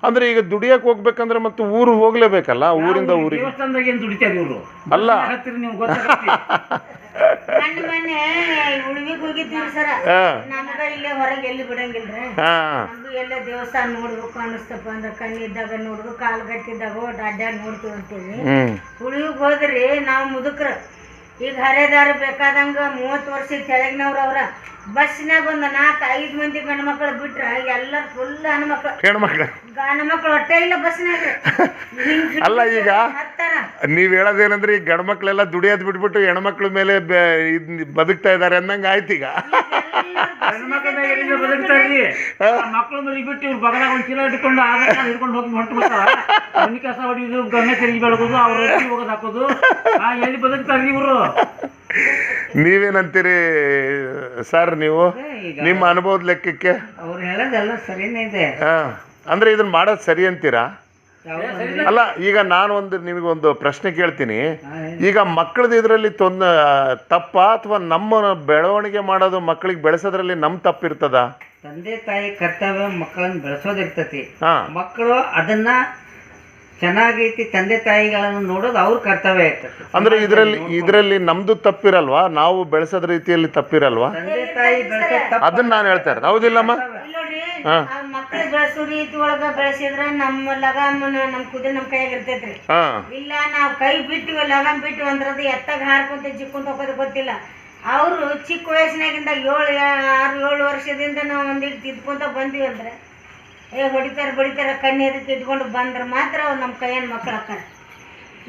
ಅಂದ್ರೆ ಈಗ ದುಡಿಯಕ್ ಹೋಗ್ಬೇಕಂದ್ರೆ ಮತ್ತೆ ಊರು ಹೋಗ್ಲೇಬೇಕಲ್ಲ, ಊರಿಂದ ಊರಿಗೆ. ದೇವಸ್ಥಾನದಾಗ ಏನ್ ದುಡಿತಾರೆ ಇವರು? ಅಲ್ಲ, ನೀವು ಗೊತ್ತಾಗತ್ತಿ. ಮೊನ್ನೆ ಉಳ್ವಿಗ್ ಹೋಗಿದ್ದೀವಿ ಸರ, ನಮಗ ಇಲ್ಲೇ ಹೊರಗೆ ಎಲ್ಲಿ ಬಿಡಂಗಿಲ್ರಿ. ನಮ್ದು ಎಲ್ಲ ದೇವಸ್ಥಾನ ನೋಡ್ಬೇಕು ಅನಿಸ್ತಪ್ಪ ಅಂದ್ರೆ ಕಣ್ಣಿದ್ದಾಗ ನೋಡುದು, ಕಾಲು ಗಟ್ಟಿದ್ದಾಗ ಅಡ್ಡಾಡ್ ನೋಡ್ತೀವಿ ಅಂತೇಳಿ ಉಳ್ವಿಗ್ ಹೋದ್ರಿ. ನಾವು ಮುದುಕ್ರ ಈಗ ಹರೇದಾರ ಬೇಕಾದಂಗ 30 ವರ್ಷದ ಕೆಳಗಿನವ್ರ ಅವ್ರ ಬಸ್ನಾಗ ಒಂದು 4-5 ಮಂದಿ ಗಂಡು ಮಕ್ಕಳು ಬಿಟ್ರ ಎಲ್ಲರೂ ಫುಲ್ ಹೆಣ್ಮಕ್ಳು, ಗಂಡು ಹೊಟ್ಟೆ ಇಲ್ಲ ಬಸ್ನಾಗ. ಅಲ್ಲ, ಈಗ ನೀವ್ ಹೇಳೋದೇನಂದ್ರೆ ಈ ಗಂಡು ಮಕ್ಳೆಲ್ಲ ದುಡಿಯೋದ್ ಬಿಟ್ಬಿಟ್ಟು ಹೆಣ್ಮಕ್ಳ ಮೇಲೆ ಬದುಕ್ತಾ ಇದಾರೆ ಅನ್ನಂಗ ಆಯ್ತು. ಈಗ ಬದುಕ್ತಾರ್ರಿ, ಮಕ್ಳು ಮರಿ ಬಿಟ್ಟು ಇವ್ರು ಬಗಲಾಗ ಒಂದ್ ಚೀಲ ಇಟ್ಕೊಂಡು ಆಧಾರ್ ಕಾರ್ಡ್ ಹಿಡ್ಕೊಂಡು ಹೋಗಿ ಹೊಂಟು ಬಿಡ್ತಾರ. ಮಣ್ಣಿ ಕಸ ಹೊಡಿಯೋದು, ಗಂಗೆ ತಿರುಗಿ ಬೆಳಗೋದು, ಅವ್ರ ಹೋಗೋದು ಹಾಕೋದು. ಎಲ್ಲಿ ಬದುಕ್ತಾರ್ರಿ ಇವ್ರು? ನೀವೇನಂತೀರಿ ಸರ್? ನೀವು ನಿಮ್ಮ ಅನುಭವದ ಲೆಕ್ಕಕ್ಕೆ ಅವ್ರು ಹೇಳೋದೆಲ್ಲ ಸರಿನೇ ಇದೆ. ಅಂದ್ರೆ ಇದನ್ನ ಮಾಡೋದು ಸರಿ ಅಂತೀರಾ? ಅಲ್ಲ, ಈಗ ನಾನು ನಿಮಗೊಂದು ಪ್ರಶ್ನೆ ಕೇಳ್ತೀನಿ. ಈಗ ಮಕ್ಕಳದ್ದು ಇದರಲ್ಲಿ ತಪ್ಪ ಅಥವಾ ನಮ್ಮ ಬೆಳವಣಿಗೆ ಮಾಡೋದು ಮಕ್ಕಳಿಗೆ ಬೆಳೆಸೋದ್ರಲ್ಲಿ ನಮ್ಮ ತಪ್ಪಿರ್ತದ? ತಂದೆ ತಾಯಿ ಕರ್ತವ್ಯ ಮಕ್ಕಳನ್ನ ಬೆಳೆಸೋದಿರ್ತತಿ. ಮಕ್ಕಳು ಅದನ್ನ ಚೆನ್ನಾಗೈತಿ ತಂದೆ ತಾಯಿಗಳನ್ನು ನೋಡೋದು ಅವ್ರ ಕರ್ತವ್ಯ ಇರ್ತದೆ. ಅಂದ್ರೆ ಇದರಲ್ಲಿ ನಮ್ದು ತಪ್ಪಿರಲ್ವಾ? ನಾವು ಬೆಳೆಸೋದ್ ರೀತಿಯಲ್ಲಿ ತಪ್ಪಿರಲ್ವಾ? ತಂದೆ ತಾಯಿ ಅದನ್ನ ನಾನು ಹೇಳ್ತಾ ಇರೋದು. ಹೌದಿಲ್ಲಮ್ಮ? ಮಕ್ಕಳು ಬೆಳೆಸೋ ರೀತಿ ಒಳಗ ಬೆಳೆಸಿದ್ರ ನಮ್ಮ ಲಗಾಮ್ ನಮ್ ಕುದುರೆ ನಮ್ ಕೈಯಾಗ ಇರ್ತೈತ್ರಿ. ಇಲ್ಲ ನಾವ್ ಕೈ ಬಿಟ್ಟಿವಿ ಲಗಾಮ್ ಬಿಟ್ಟಿವಿ ಅಂದ್ರದು ಎತ್ತಾಗ ಹಾರ್ಕೊಂತ ಜಿಕ್ಕೊಂತ ಹೋಗೋದು ಗೊತ್ತಿಲ್ಲ. ಅವರು ಚಿಕ್ಕ ವಯಸ್ಸಿನಾಗಿಂದ 6-7 ವರ್ಷದಿಂದ ನಾವು ಒಂದಿಟ್ಟು ತಿದ್ಕೊಂತ ಬಂದ್ವಿ ಅಂದ್ರೆ ಹೊಡಿತಾರೆ ಕಣ್ಣು ಎದಕ್ಕೆ ಇಟ್ಕೊಂಡು ಬಂದ್ರೆ ಮಾತ್ರ ಅವ್ರು ನಮ್ಮ ಕೈಯನ್ನು ಮಕ್ಳು ಹಾಕಾರ.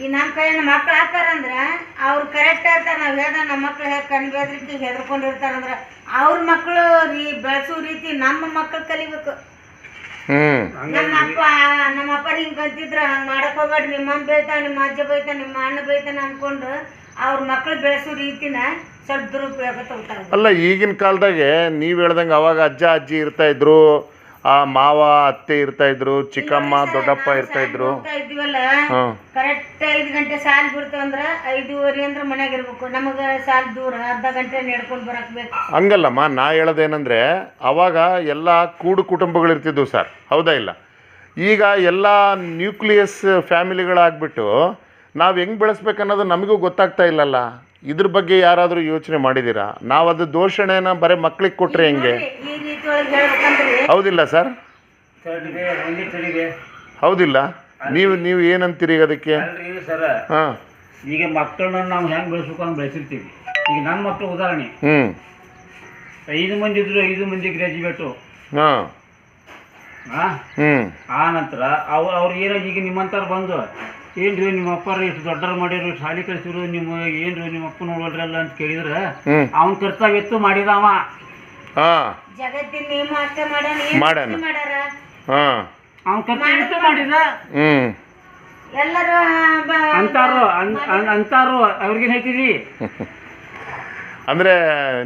ಈ ನಮ್ಮ ಕೈಯನ್ನು ಮಕ್ಳು ಹಾಕಾರಂದ್ರೆ ಅವ್ರು ಕರೆಕ್ಟ್ ಇರ್ತಾರೆ. ನಾವು ಹೇಳ್ದ ನಮ್ಮ ಮಕ್ಳು ಹೇಗೆ ಕಣ್ಣು ಬೆದ್ರಿಕೆ ಹೆದರ್ಕೊಂಡಿರ್ತಾರಂದ್ರೆ ಅವ್ರ ಮಕ್ಕಳು ಬೆಳೆಸೋ ರೀತಿ ನಮ್ಮ ಮಕ್ಳು ಕಲಿಬೇಕು. ನಮ್ಮ ಅಪ್ಪ ಹಿಂಗೆ ಕಲ್ತಿದ್ರು ಹಂಗೆ ಮಾಡಕ್ ಹೋಗ್ಬೇಡ್ರಿ, ನಿಮ್ಮ ಅಮ್ಮ ಬೈತಾನೆ, ನಿಮ್ಮ ಅಜ್ಜ ಬೈತಾನೆ, ನಿಮ್ಮ ಅಣ್ಣ ಬೈತಾನೆ ಅನ್ಕೊಂಡು ಅವ್ರ ಮಕ್ಳು ಬೆಳೆಸೋ ರೀತಿನ ಸ್ವಲ್ಪ ದುರುಪಯೋಗ ತಗೋತಾರೆ. ಅಲ್ಲ ಈಗಿನ ಕಾಲದಾಗೆ ನೀವು ಹೇಳ್ದಂಗೆ ಅವಾಗ ಅಜ್ಜ ಅಜ್ಜಿ ಇರ್ತಾ ಇದ್ರು, ಆ ಮಾವ ಅತ್ತೆ ಇರ್ತಾ ಇದ್ರು, ಚಿಕ್ಕಮ್ಮ ದೊಡ್ಡಪ್ಪ ಇರ್ತಾ ಇದ್ರು. ಇದ್ವಲ್ಲ ಕರೆಕ್ಟ್ 5 ಗಂಟೆ ಸಾಲ್ ಬಿಡ್ತಂದ್ರ 5:30 ಅಂದ್ರೆ ಮನ್ಯಾಗ ಇರ್ಬೇಕು. ನಮಗ ಸಾಲ್ ದೂರ ಅರ್ಧ ಗಂಟೆ ನಡ್ಕೊಂಡು ಬರಕ್ಬೇಕು. ಹಂಗಲ್ಲಮ್ಮ, ನಾ ಹೇಳೋದೇನಂದ್ರೆ ಅವಾಗ ಎಲ್ಲ ಕೂಡು ಕುಟುಂಬಗಳಿರ್ತಿದ್ವು ಸರ್, ಹೌದಾ ಇಲ್ಲ? ಈಗ ಎಲ್ಲ ನ್ಯೂಕ್ಲಿಯಸ್ ಫ್ಯಾಮಿಲಿಗಳಾಗ್ಬಿಟ್ಟು ನಾವು ಹೆಂಗೆ ಬೆಳೆಸ್ಬೇಕನ್ನೋದು ನಮಗೂ ಗೊತ್ತಾಗ್ತಾ ಇಲ್ಲಲ್ಲ. ಇದ್ರ ಬಗ್ಗೆ ಯಾರಾದರೂ ಯೋಚನೆ ಮಾಡಿದ್ದೀರಾ? ನಾವು ಅದು ದೋಷಣೆನ ಬರೀ ಮಕ್ಳಿಗೆ ಕೊಟ್ಟರೆ ಹೆಂಗೆ? ಈ ರೀತಿ ಒಳಗೆ ಹೇಳ್ಬೇಕಂದ್ರೆ ಹೌದಿಲ್ಲ ಸರ್? ತಡಿಗೆ ಹೌದಿಲ್ಲ? ನೀವು ಏನಂತೀರಿ ಅದಕ್ಕೆ? ಅಲ್ರಿ ಸರ, ಹಾಂ, ಈಗ ಮಕ್ಕಳನ್ನ ನಾವು ಹೆಂಗೆ ಬೆಳೆಸ್ಬೇಕು ಅಂತ ಬೆಳೆಸಿರ್ತೀವಿ. ಈಗ ನನ್ನ ಮಕ್ಕಳು ಉದಾಹರಣೆ 5 ಮಂದಿ ಇದ್ರು, 5 ಮಂದಿ ಗ್ರಾಜ್ಯುಯೇಟು. ಹಾಂ, ಆ ನಂತರ ಅವ್ರು ಏನೋ ಈಗ ನಿಮ್ಮಂತಾರು ಬಂದು ಏನ್ರಿ ನಿಮ್ಮ ಅಪ್ಪಾರ ಇಷ್ಟು ದೊಡ್ಡರು ಮಾಡಿದ್ರು, ಶಾಲೆ ಕಳಿಸಿದ್ರು, ಏನ್ರಿ ನಿಮ್ಮ ಅಪ್ಪ ನೋಡ್ರಲ್ಲ ಅಂತ ಕೇಳಿದ್ರೆ ಅವನ ಕರ್ತವ್ಯತ್ತು ಮಾಡಿದವ. ಜಗತ್ತಿನ ನಿಯಮ ಅಷ್ಟೇ ಮಾಡ್ಯಾನ. ಮಾಡ್ಯಾರ. ಅವನ ಕರ್ತವ್ಯತ್ತು ಮಾಡಿದ ಎಲ್ಲರೂ ಅಂತಾರು ಅವ್ರಿಗೇನು ಹೇಳ್ತೀರಿ? ಅಂದರೆ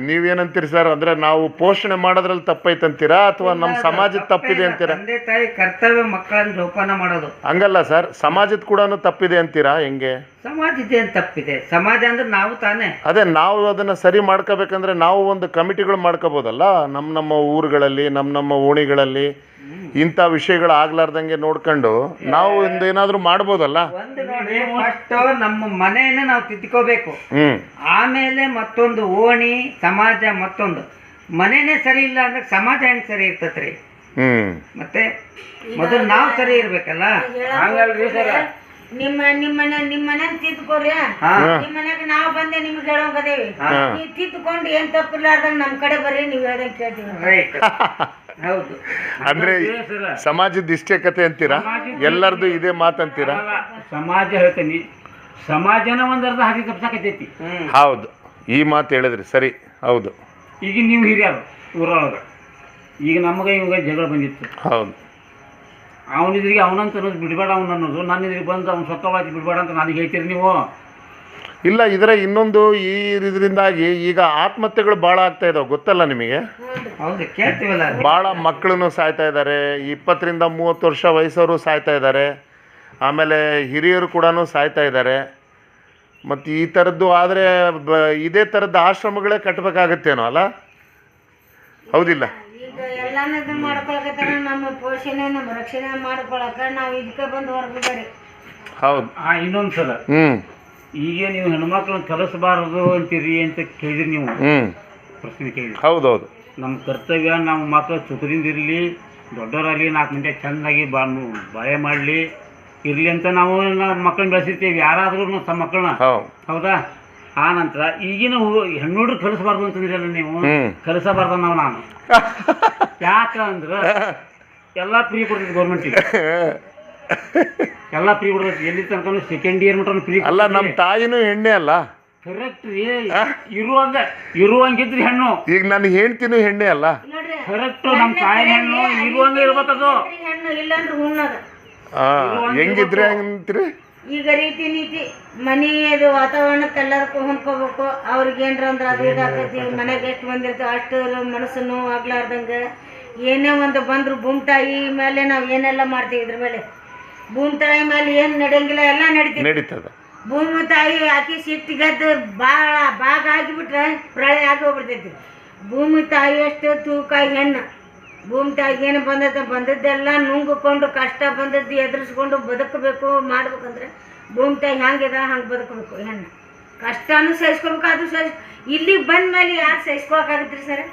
ನೀವೇನಂತೀರಿ ಸರ್? ಅಂದರೆ ನಾವು ಪೋಷಣೆ ಮಾಡೋದ್ರಲ್ಲಿ ತಪ್ಪೈತಂತೀರಾ ಅಥವಾ ನಮ್ಮ ಸಮಾಜದ ತಪ್ಪಿದೆ ಅಂತೀರಾ? ತಂದೆ ತಾಯಿ ಕರ್ತವ್ಯ ಮಕ್ಕಳನ್ನು ಜೋಪಾನ ಮಾಡೋದು. ಹಂಗಲ್ಲ ಸರ್, ಸಮಾಜದ ಕೂಡ ತಪ್ಪಿದೆ ಅಂತೀರಾ? ಹೆಂಗೆ ಸಮಾಜದ ತಪ್ಪಿದೆ? ಸಮಾಜ ಅಂದ್ರೆ ನಾವು ತಾನೇ. ಅದೇ ನಾವು ಅದನ್ನು ಸರಿ ಮಾಡ್ಕೋಬೇಕಂದ್ರೆ ನಾವು ಒಂದು ಕಮಿಟಿಗಳು ಮಾಡ್ಕೋಬೋದಲ್ಲ, ನಮ್ಮ ಊರುಗಳಲ್ಲಿ, ನಮ್ಮ ಓಣಿಗಳಲ್ಲಿ ಇಂಥ ವಿಷಯಗಳು ಆಗ್ಲಾರ್ದಂಗೆ ನೋಡ್ಕೊಂಡು ನಾವು ಒಂದು ಏನಾದರೂ ಮಾಡ್ಬೋದಲ್ಲ. ಒಂದು ನೋಡಿ, ಫಸ್ಟ್ ನಮ್ಮ ಮನೆಯನ್ನ ನಾವು ತಿದ್ಕೋಬೇಕು. ಆಮೇಲೆ ಮತ್ತೊಂದು ಓಣಿ, ಸಮಾಜ, ಮತ್ತೊಂದು. ಮನೆನೇ ಸರಿ ಇಲ್ಲ ಅಂದ್ರೆ ಸಮಾಜ ಹೆಂಗ್ ಸರಿ ಇರ್ತತ್ರಿ? ಮತ್ತೆ ಮೊದಲು ನಾವು ಸರಿ ಇರ್ಬೇಕಲ್ಲ. ಹಂಗಲ್ರಿ ಸರ್, ನಿಮ್ಮ ಮನೆ ತಿದ್ಕೋರಿ. ನಿಮ್ಮ ಮನ್ಯಾಗ ನಾವು ಬಂದೆ ನಿಮ್ಗೆ ಹೇಳೋಂಗದೇವಿ. ನೀವು ತಿದ್ಕೊಂಡು ಏನ್ ತಪ್ಪಿಲ್ಲಾರ್ದಂಗ ನಮ್ ಕಡೆ ಬರ್ರಿ, ನೀವ್ ಹೇಳ್ದಂಗೆ ಕೇಳ್ತೀವಿ. ರೈಟ್, ಹೌದು. ಅಂದ್ರೆ ಸಮಾಜದ ಇಷ್ಟೇ ಕತೆ ಅಂತೀರಾ? ಎಲ್ಲರದು ಇದೇ ಮಾತಂತೀರಾ? ಸಮಾಜ ಹೇಳ್ತೀನಿ, ಸಮಾಜನ ಒಂದರ್ಧ ಹಾಗೆ ತಪ್ಸಾಕತೈತಿ. ಹೌದು, ಈ ಮಾತು ಹೇಳಿದ್ರಿ ಸರಿ. ಹೌದು, ಈಗ ನೀವು ಹಿರಿಯರು ಊರೊಳಗೆ, ಈಗ ನಮಗೆ ಇವಾಗ ಜಗಳ ಬಂದಿತ್ತು. ಹೌದು, ಅವನಿದ್ರಿಗೆ ಅವನಂತ ಅನ್ನೋದು ಬಿಡಬೇಡ, ಅವನು ಅನ್ನೋದು ನನ್ನ ಇದ್ರಿಗೆ ಬಂದು ಅವ್ನು ಸ್ವತಃವಾಗಿ ಬಿಡಬೇಡ ಅಂತ ನನಗೆ ಹೇಳ್ತೀರಿ ನೀವು? ಇಲ್ಲ, ಇದರ ಇನ್ನೊಂದು ಇದರಿಂದಾಗಿ ಈಗ ಆತ್ಮಹತ್ಯೆಗಳು ಭಾಳ ಆಗ್ತಾ ಇದಾವೆ, ಗೊತ್ತಲ್ಲ ನಿಮಗೆ? ಹೌದು, ಕೇಳ್ತೀವಲ್ಲ. ಭಾಳ ಮಕ್ಕಳು ಸಾಯ್ತಾ ಇದ್ದಾರೆ, 20-30 ವರ್ಷ ವಯಸ್ಸವರು ಸಾಯ್ತಾ ಇದ್ದಾರೆ, ಆಮೇಲೆ ಹಿರಿಯರು ಕೂಡ ಸಾಯ್ತಾ ಇದ್ದಾರೆ. ಮತ್ತು ಈ ಥರದ್ದು ಆದರೆ ಇದೇ ಥರದ್ದು ಆಶ್ರಮಗಳೇ ಕಟ್ಟಬೇಕಾಗತ್ತೇನೋ ಅಲ್ಲ? ಹೌದಿಲ್ಲ? ಈಗ ಎಲ್ಲಾನು ಇದನ್ನ ಮಾಡ್ಕೊಳಕತ್ತಾರ. ನಮ್ಮ ಪೋಷಣೆ, ನಮ್ಮ ರಕ್ಷಣೆ ಮಾಡ್ಕೊಳಕ ನಾವು ಇದಕ್ಕೆ ಬಂದು ಹೊರಗಿದ್ದಾರೆ. ಹೌದು. ಇನ್ನೊಂದು ಸಲ, ಈಗ ನೀವು ಹೆಣ್ಮಕ್ಳನ್ನ ಕಲಿಸಬಾರದು ಅಂತೀರಿ ಅಂತ ಕೇಳಿದ್ರಿ ನೀವು, ಪ್ರಶ್ನೆ ಕೇಳಿದ್ರಿ. ಹೌದೌದು. ನಮ್ಮ ಕರ್ತವ್ಯ ನಮ್ಮ ಮಕ್ಕಳು ಸುಖದಿಂದ ಇರಲಿ, ದೊಡ್ಡವರಾಗಲಿ, 4 ಗಂಟೆ ಚೆಂದಾಗಿ ಬಾಳೆ ಮಾಡಲಿ ಇರಲಿ ಅಂತ ನಾವು ಮಕ್ಕಳನ್ನ ಬೆಳೆಸಿರ್ತೀವಿ, ಯಾರಾದ್ರೂ ತಮ್ಮ ಮಕ್ಕಳನ್ನ. ಹೌದಾ? ಆ ನಂತರ ಈಗಿನ ಹೆಣ್ಣುಡ್ರು ಕಲಿಸಬಾರ್ದು ಅಂತಂದ್ರಲ್ಲ ನೀವು, ಕಲಿಸಬಾರ್ದು ನಾನು. ಯಾಕಂದ್ರೆ ಎಲ್ಲ ಫ್ರೀ ಕೊಡ್ತೈತಿ ಗೌರ್ಮೆಂಟಿಗೆ, ಎಲ್ಲ ಫ್ರೀ ಕೊಡ್ತೈತಿ. ಎಲ್ಲಿ ತನಕ 2nd ಇಯರ್ ಮಟ್ಟ ಫ್ರೀ. ಅಲ್ಲ, ನಮ್ಮ ತಾಯಿನೂ ಹೆಣ್ಣೆ ಅಲ್ಲ? ಕರೆಕ್ಟ್ ರೀ, ಇರುವಂಗಿದ್ರಿ ಹೆಣ್ಣು. ಈಗ ನನ್ನ ಹೆಂಡ್ತಿನೂ ಹೆಣ್ಣೆ ಅಲ್ಲ? ಕರೆಕ್ಟ್, ನಮ್ಮ ತಾಯಿ ಹೆಣ್ಣು ಇರುವಂಗ ಇರ್ಬೇಕದು. ಹೆಣ್ಣು ಇಲ್ಲಾಂದ್ರೆ ಹುಣ್ಣದ. ಹೆಂಗಿದ್ರೆ ಹಂಗಂತೀರಿ? ಈಗ ರೀತಿ ನೀತಿ ಮನೆಯದು ವಾತಾವರಣಕ್ಕೆ ಎಲ್ಲದಕ್ಕೂ ಹೊಂದ್ಕೋಬೇಕು. ಅವ್ರಿಗೆ ಏನ್ರ ಅಂದ್ರೆ ಅದು ಇದಾಕೈತಿ. ಮನೆಗೆ ಎಷ್ಟು ಬಂದಿರ್ತೀವಿ ಅಷ್ಟು ಮನಸ್ಸನ್ನು ಆಗ್ಲಾರ್ದಂಗೆ ಏನೇ ಒಂದು ಬಂದ್ರು ಭೂಮಿ ತಾಯಿ ಮೇಲೆ ನಾವು ಏನೆಲ್ಲ ಮಾಡ್ತೀವಿ. ಇದ್ರ ಮೇಲೆ ಭೂಮಿ ತಾಯಿ ಮೇಲೆ ಏನು ನಡೆಯಂಗಿಲ್ಲ, ಎಲ್ಲ ನಡೀತದೆ. ಭೂಮಿ ತಾಯಿ ಆಕಿ ಸಿಟ್ಟಿಗದ್ದು ಭಾಗ ಆಗಿಬಿಟ್ರೆ ಪ್ರಳಯ ಆಗಿ ಹೋಗ್ಬಿಡ್ತೈತಿ. ಭೂಮಿ ತಾಯಿ ಅಷ್ಟು ತೂಕ ಹೆಣ್ಣು. ಭೂಮಿ ತಾಯಿಗೆ ಏನು ಬಂದದ್ದೆಲ್ಲ ನುಂಗಿಕೊಂಡು ಕಷ್ಟ ಬಂದದ್ದು ಎದುರಿಸ್ಕೊಂಡು ಬದುಕಬೇಕು ಮಾಡ್ಬೇಕಂದ್ರೆ ಭೂಮಿ ತಾಯಿ ಹ್ಯಾಂಗಿದೆ ಹಂಗೆ ಬದುಕಬೇಕು. ಹೆಣ್ಣು ಕಷ್ಟನೂ ಸಹಿಸ್ಕೋಬೇಕು. ಅದು ಇಲ್ಲಿಗೆ ಬಂದ ಮೇಲೆ ಯಾರು ಸಹಿಸ್ಕೊಳಕಾಗತ್ರಿ ಸರ್?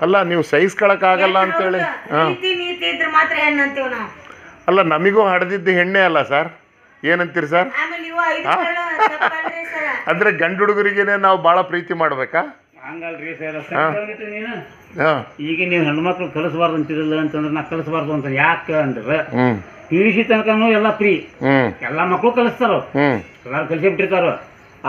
ಅಲ್ಲ, ನೀವು ಸಹಿಸ್ಕೊಳಕ್ಕಾಗಲ್ಲ ಅಂತೇಳಿ ನೀತಿ ನೀತಿ ಇದ್ರೆ ಮಾತ್ರ ಹೆಣ್ಣು ಅಂತೀವಿ ನಾವು. ಅಲ್ಲ, ನಮಗೂ ಹಡ್ದಿದ್ದು ಹೆಣ್ಣೆ ಅಲ್ಲ ಸರ್? ಏನಂತೀರಿ ಸರ್? ಆಮೇಲೆ ಇವ ಇದು ತಪ್ಪಲ್ರಿ ಸರ. ಅಂದ್ರೆ ಗಂಡು ಹುಡುಗರಿಗೇನೆ ನಾವು ಭಾಳ ಪ್ರೀತಿ ಮಾಡ್ಬೇಕಾ? ಹಂಗಲ್ರಿ ಸರ್, ನೀನು ಹಾಂ ಈಗ ನೀವು ಹೆಣ್ಮಕ್ಳು ಕಲಿಸ್ಬಾರ್ದು ಅಂತಿರಲ್ಲ ಅಂತಂದ್ರೆ ನಾ ಕಲಿಸ್ಬಾರ್ದು ಅಂತ ಯಾಕೆ ಅಂದ್ರೆ ಹ್ಞೂ PUC ತನಕನೂ ಎಲ್ಲ ಫ್ರೀ, ಹ್ಞೂ ಎಲ್ಲ ಮಕ್ಕಳು ಕಲಿಸ್ತಾರೋ, ಹ್ಞೂ ಎಲ್ಲರೂ ಕಲಿಸಿ ಬಿಟ್ಟಿರ್ತಾರೋ.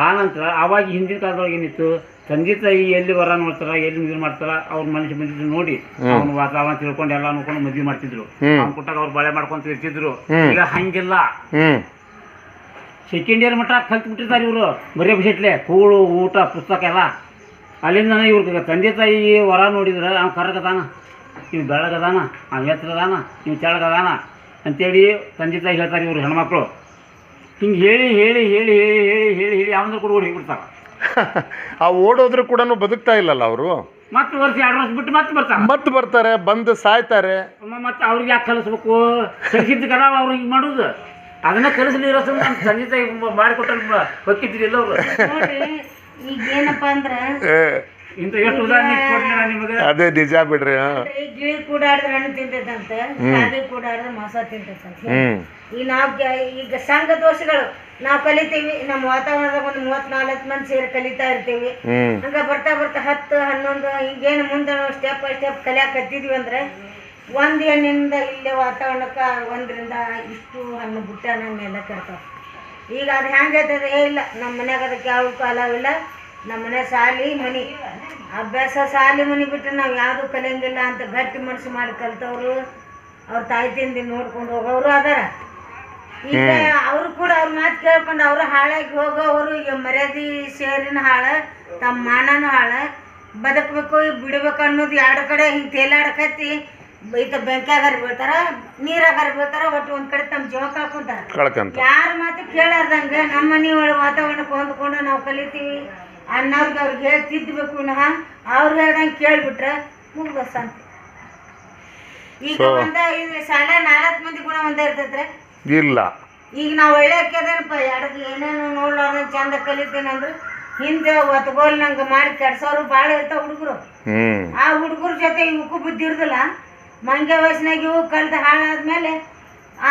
ಆ ನಂತರ ಅವಾಗ ಹಿಂದಿನ ಕಾಲದೊಳಗೆ ಏನಿತ್ತು, ತಂದೆ ತಾಯಿ ಎಲ್ಲಿ ವರ ನೋಡ್ತಾರ, ಎಲ್ಲಿ ಮದುವೆ ಮಾಡ್ತಾರ, ಅವ್ರ ಮನುಷ್ಯ ಬಂದಿದ್ರು ನೋಡಿ ಅವ್ನ ವಾತಾವರಣ ತಿಳ್ಕೊಂಡು ಎಲ್ಲ ನೋಡ್ಕೊಂಡು ಮದುವೆ ಮಾಡ್ತಿದ್ರು. ಅವ್ನ ಕೊಟ್ಟಾಗ ಅವ್ರು ಬಳೆ ಮಾಡ್ಕೊಂತ ಇರ್ತಿದ್ರು. ಈಗ ಹಂಗಿಲ್ಲ, ಹ್ಞೂ ಸೆಕೆಂಡ್ ಇಯರ್ ಮಟ್ಟ ಕಲ್ತು ಬಿಟ್ಟಿರ್ತಾರೆ ಇವರು. ಬರೀ ಬಿಸಿಟ್ಲೆ ಕೂಳು ಊಟ ಪುಸ್ತಕ ಎಲ್ಲ. ಅಲ್ಲಿಂದ ಇವ್ರಿಗೆ ತಂದೆ ತಾಯಿ ವರ ನೋಡಿದ್ರೆ ಅವ್ನು ಕರಗದಾನ, ಇವ್ ಬೆಳಗದಾನ, ಅವ್ನು ಎತ್ತರದಾನ, ಇವ್ ತೆಳಗದಾನ ಅಂತೇಳಿ ತಂದೆ ತಾಯಿ ಹೇಳ್ತಾರೆ ಇವರು ಹೆಣ್ಮಕ್ಳು. ಹಿಂಗೆ ಹೇಳಿ ಹೇಳಿ ಹೇಳಿ ಹೇಳಿ ಹೇಳಿ ಹೇಳಿ ಹೇಳಿ ಯಾವಂದ್ರೆ ಕೂಡ ಓಡಿ ಹೋಗ್ಬಿಡ್ತಾರೆ. ಆ ಓಡೋದ್ರು ಕೂಡ ಬದುಕ್ತಾ ಇಲ್ಲಲ್ಲ ಅವರು. ಮತ್ತೆ ವರ್ಷ 2 ವರ್ಷ ಬಿಟ್ಟು ಮತ್ತೆ ಬರ್ತಾರೆ, ಮತ್ತೆ ಬರ್ತಾರೆ, ಬಂದು ಸಾಯ್ತಾರೆ. ಮತ್ತೆ ಅವ್ರಿಗೆ ಯಾಕೆ ಕಲಿಸ್ಬೇಕು? ಕಲಿಸಿದ್ದು ಕಲ ಅವ್ರು ಹಿಂಗೆ ಮಾಡೋದು. ಅದನ್ನ ಕಲಿಸಲಿರೋ ನಮ್ಮ ತಂದೆ ತಾಯಿ ಮಾಡಿಕೊಟ್ಟು ಹೊಕ್ಕಿದ್ರಿ ಎಲ್ಲ ಅವರು. ನೋಡ್ರಿ ಈಗ ಏನಪ್ಪಾ ಅಂದ್ರ ಇಂಥ ಎಷ್ಟು ಉದಾಹರಣೆ ಕೊಡ್ಲಿಲ್ಲ ನಿಮಗೆ? ಅದೇ ನಿಜ ಬಿಡ್ರಿ. ಗಿಳಿ ಕೂಡಾಡಿದ್ರೆ ಹಣ್ಣು ತಿಂತೈತಂತ, ಕಾಗೆ ಕೂಡಾಡಿದ್ರೆ ಮಾಂಸ ತಿಂತೈತಂತ. ಈಗ ಈಗ ಸಂಘ ದೋಷಗಳು ನಾವು ಕಲಿತೀವಿ. ನಮ್ಮ ವಾತಾವರಣದಾಗ ಒಂದು 34 ಮಂದಿ ಸೇರಿ ಕಲಿತಾ ಇರ್ತೀವಿ. ಹಂಗ ಬರ್ತಾ ಬರ್ತಾ 10, 11 ಹಿಂಗೇನು ಮುಂದೆ ನಾವು ಸ್ಟೆಪ್ ಬೈ ಸ್ಟೆಪ್ ಕಲಿಯಾಕ ಹತ್ತಿದ್ವಿ ಅಂದ್ರೆ ಒಂದು ಹೆಣ್ಣಿಂದ ಇಲ್ಲೇ ವಾತಾವರಣಕ್ಕೆ 1ರಿಂದ ಇಷ್ಟು ಹಣ್ಣು ಬುಟ್ಟ ಹಣ್ಣೆಲ್ಲ ಕೆಡ್ತಾವ. ಈಗ ಅದು ಹೆಂಗೈತದೆ? ಇಲ್ಲ ನಮ್ಮ ಮನ್ಯಾಗ ಅದಕ್ಕೆ ಯಾವ ಕಾಲವಿಲ್ಲ. ನಮ್ಮ ಮನೆ ಸಾಲಿ ಮನಿ ಅಭ್ಯಾಸ, ಸಾಲಿ ಮನಿ ಬಿಟ್ಟರೆ ನಾವು ಯಾವುದು ಕಲಿಯಂಗಿಲ್ಲ ಅಂತ ಗಟ್ಟಿ ಮನಸ್ಸು ಮಾಡಿ ಕಲ್ತವ್ರು, ಅವ್ರ ತಾಯಿ ತಿಂದು ನೋಡ್ಕೊಂಡು ಹೋಗೋರು ಅದಾರ. ಈಗ ಅವರು ಕೂಡ ಅವ್ರ ಮಾತು ಕೇಳ್ಕೊಂಡು ಅವರು ಹಾಳಾಗಿ ಹೋಗೋವರು. ಈಗ ಮರ್ಯಾದೆ ಸೇರಿನ ಹಾಳ, ತಮ್ಮ ಮಾನನೂ ಹಾಳ. ಬದುಕಬೇಕು ಬಿಡಬೇಕು ಅನ್ನೋದು 2 ಕಡೆ ಹಿಂಗೆ ತೇಲಾಡಕತ್ತಿ ಈತ ಬೆಂಕಿಯಾಗಾರ ಬೀಳ್ತಾರ, ನೀರಾಗಾರ ಬೀಳ್ತಾರ, ಒಟ್ಟು ಒಂದ್ ಕಡೆ ತಮ್ಮ ಜೀವ ಕಳ್ಕೊಂತಾರ. ಯಾರ ಮಾತು ಕೇಳಾರ್ದಂಗ ನಮ್ಮ ಮನೆ ಒಳಗೆ ವಾತಾವರಣಕ್ಕೆ ಹೊಂದ್ಕೊಂಡು ನಾವು ಕಲಿತೀವಿ ಅನ್ನೋರ್ಗೆ ಅವ್ರಿಗೆ ಹೇಳಿ ತಿದ್ದಬೇಕು. ವಿನಃ ಅವ್ರು ಹೇಳ್ದಂಗೆ ಕೇಳ್ಬಿಟ್ರೆ ಮುಗ್ದ ಸಂತೆ. ಈಗ ಇದು ಶಾಲ 4 ಮಂದಿ ಗುಣ ಒಂದ ಇರ್ತೈತ್ರೆ ಇಲ್ಲ. ಈಗ ನಾವು ಒಳ್ಳೆ ಹಾಕ್ಯದೇನಪ್ಪ, ಏನೇನು ನೋಡ್ಲಾರ್ದ ಚಂದ ಕಲಿತೀನಿ ಅಂದ್ರೆ ಹಿಂದೆ ಒತ್ಗೋಲ್ ನಂಗೆ ಮಾಡಿ ಕೆಡ್ಸೋರು ಭಾಳ ಇರ್ತಾವ ಹುಡುಗರು. ಆ ಹುಡುಗರ ಜೊತೆ ಇವಕ್ಕೂ ಬುದ್ಧಿ ಇರ್ದಿಲ್ಲ. ಮಂಗೆ ವಯಸ್ಸಿನಾಗ ಇವು ಕಲ್ತು ಹಾಳಾದ್ಮೇಲೆ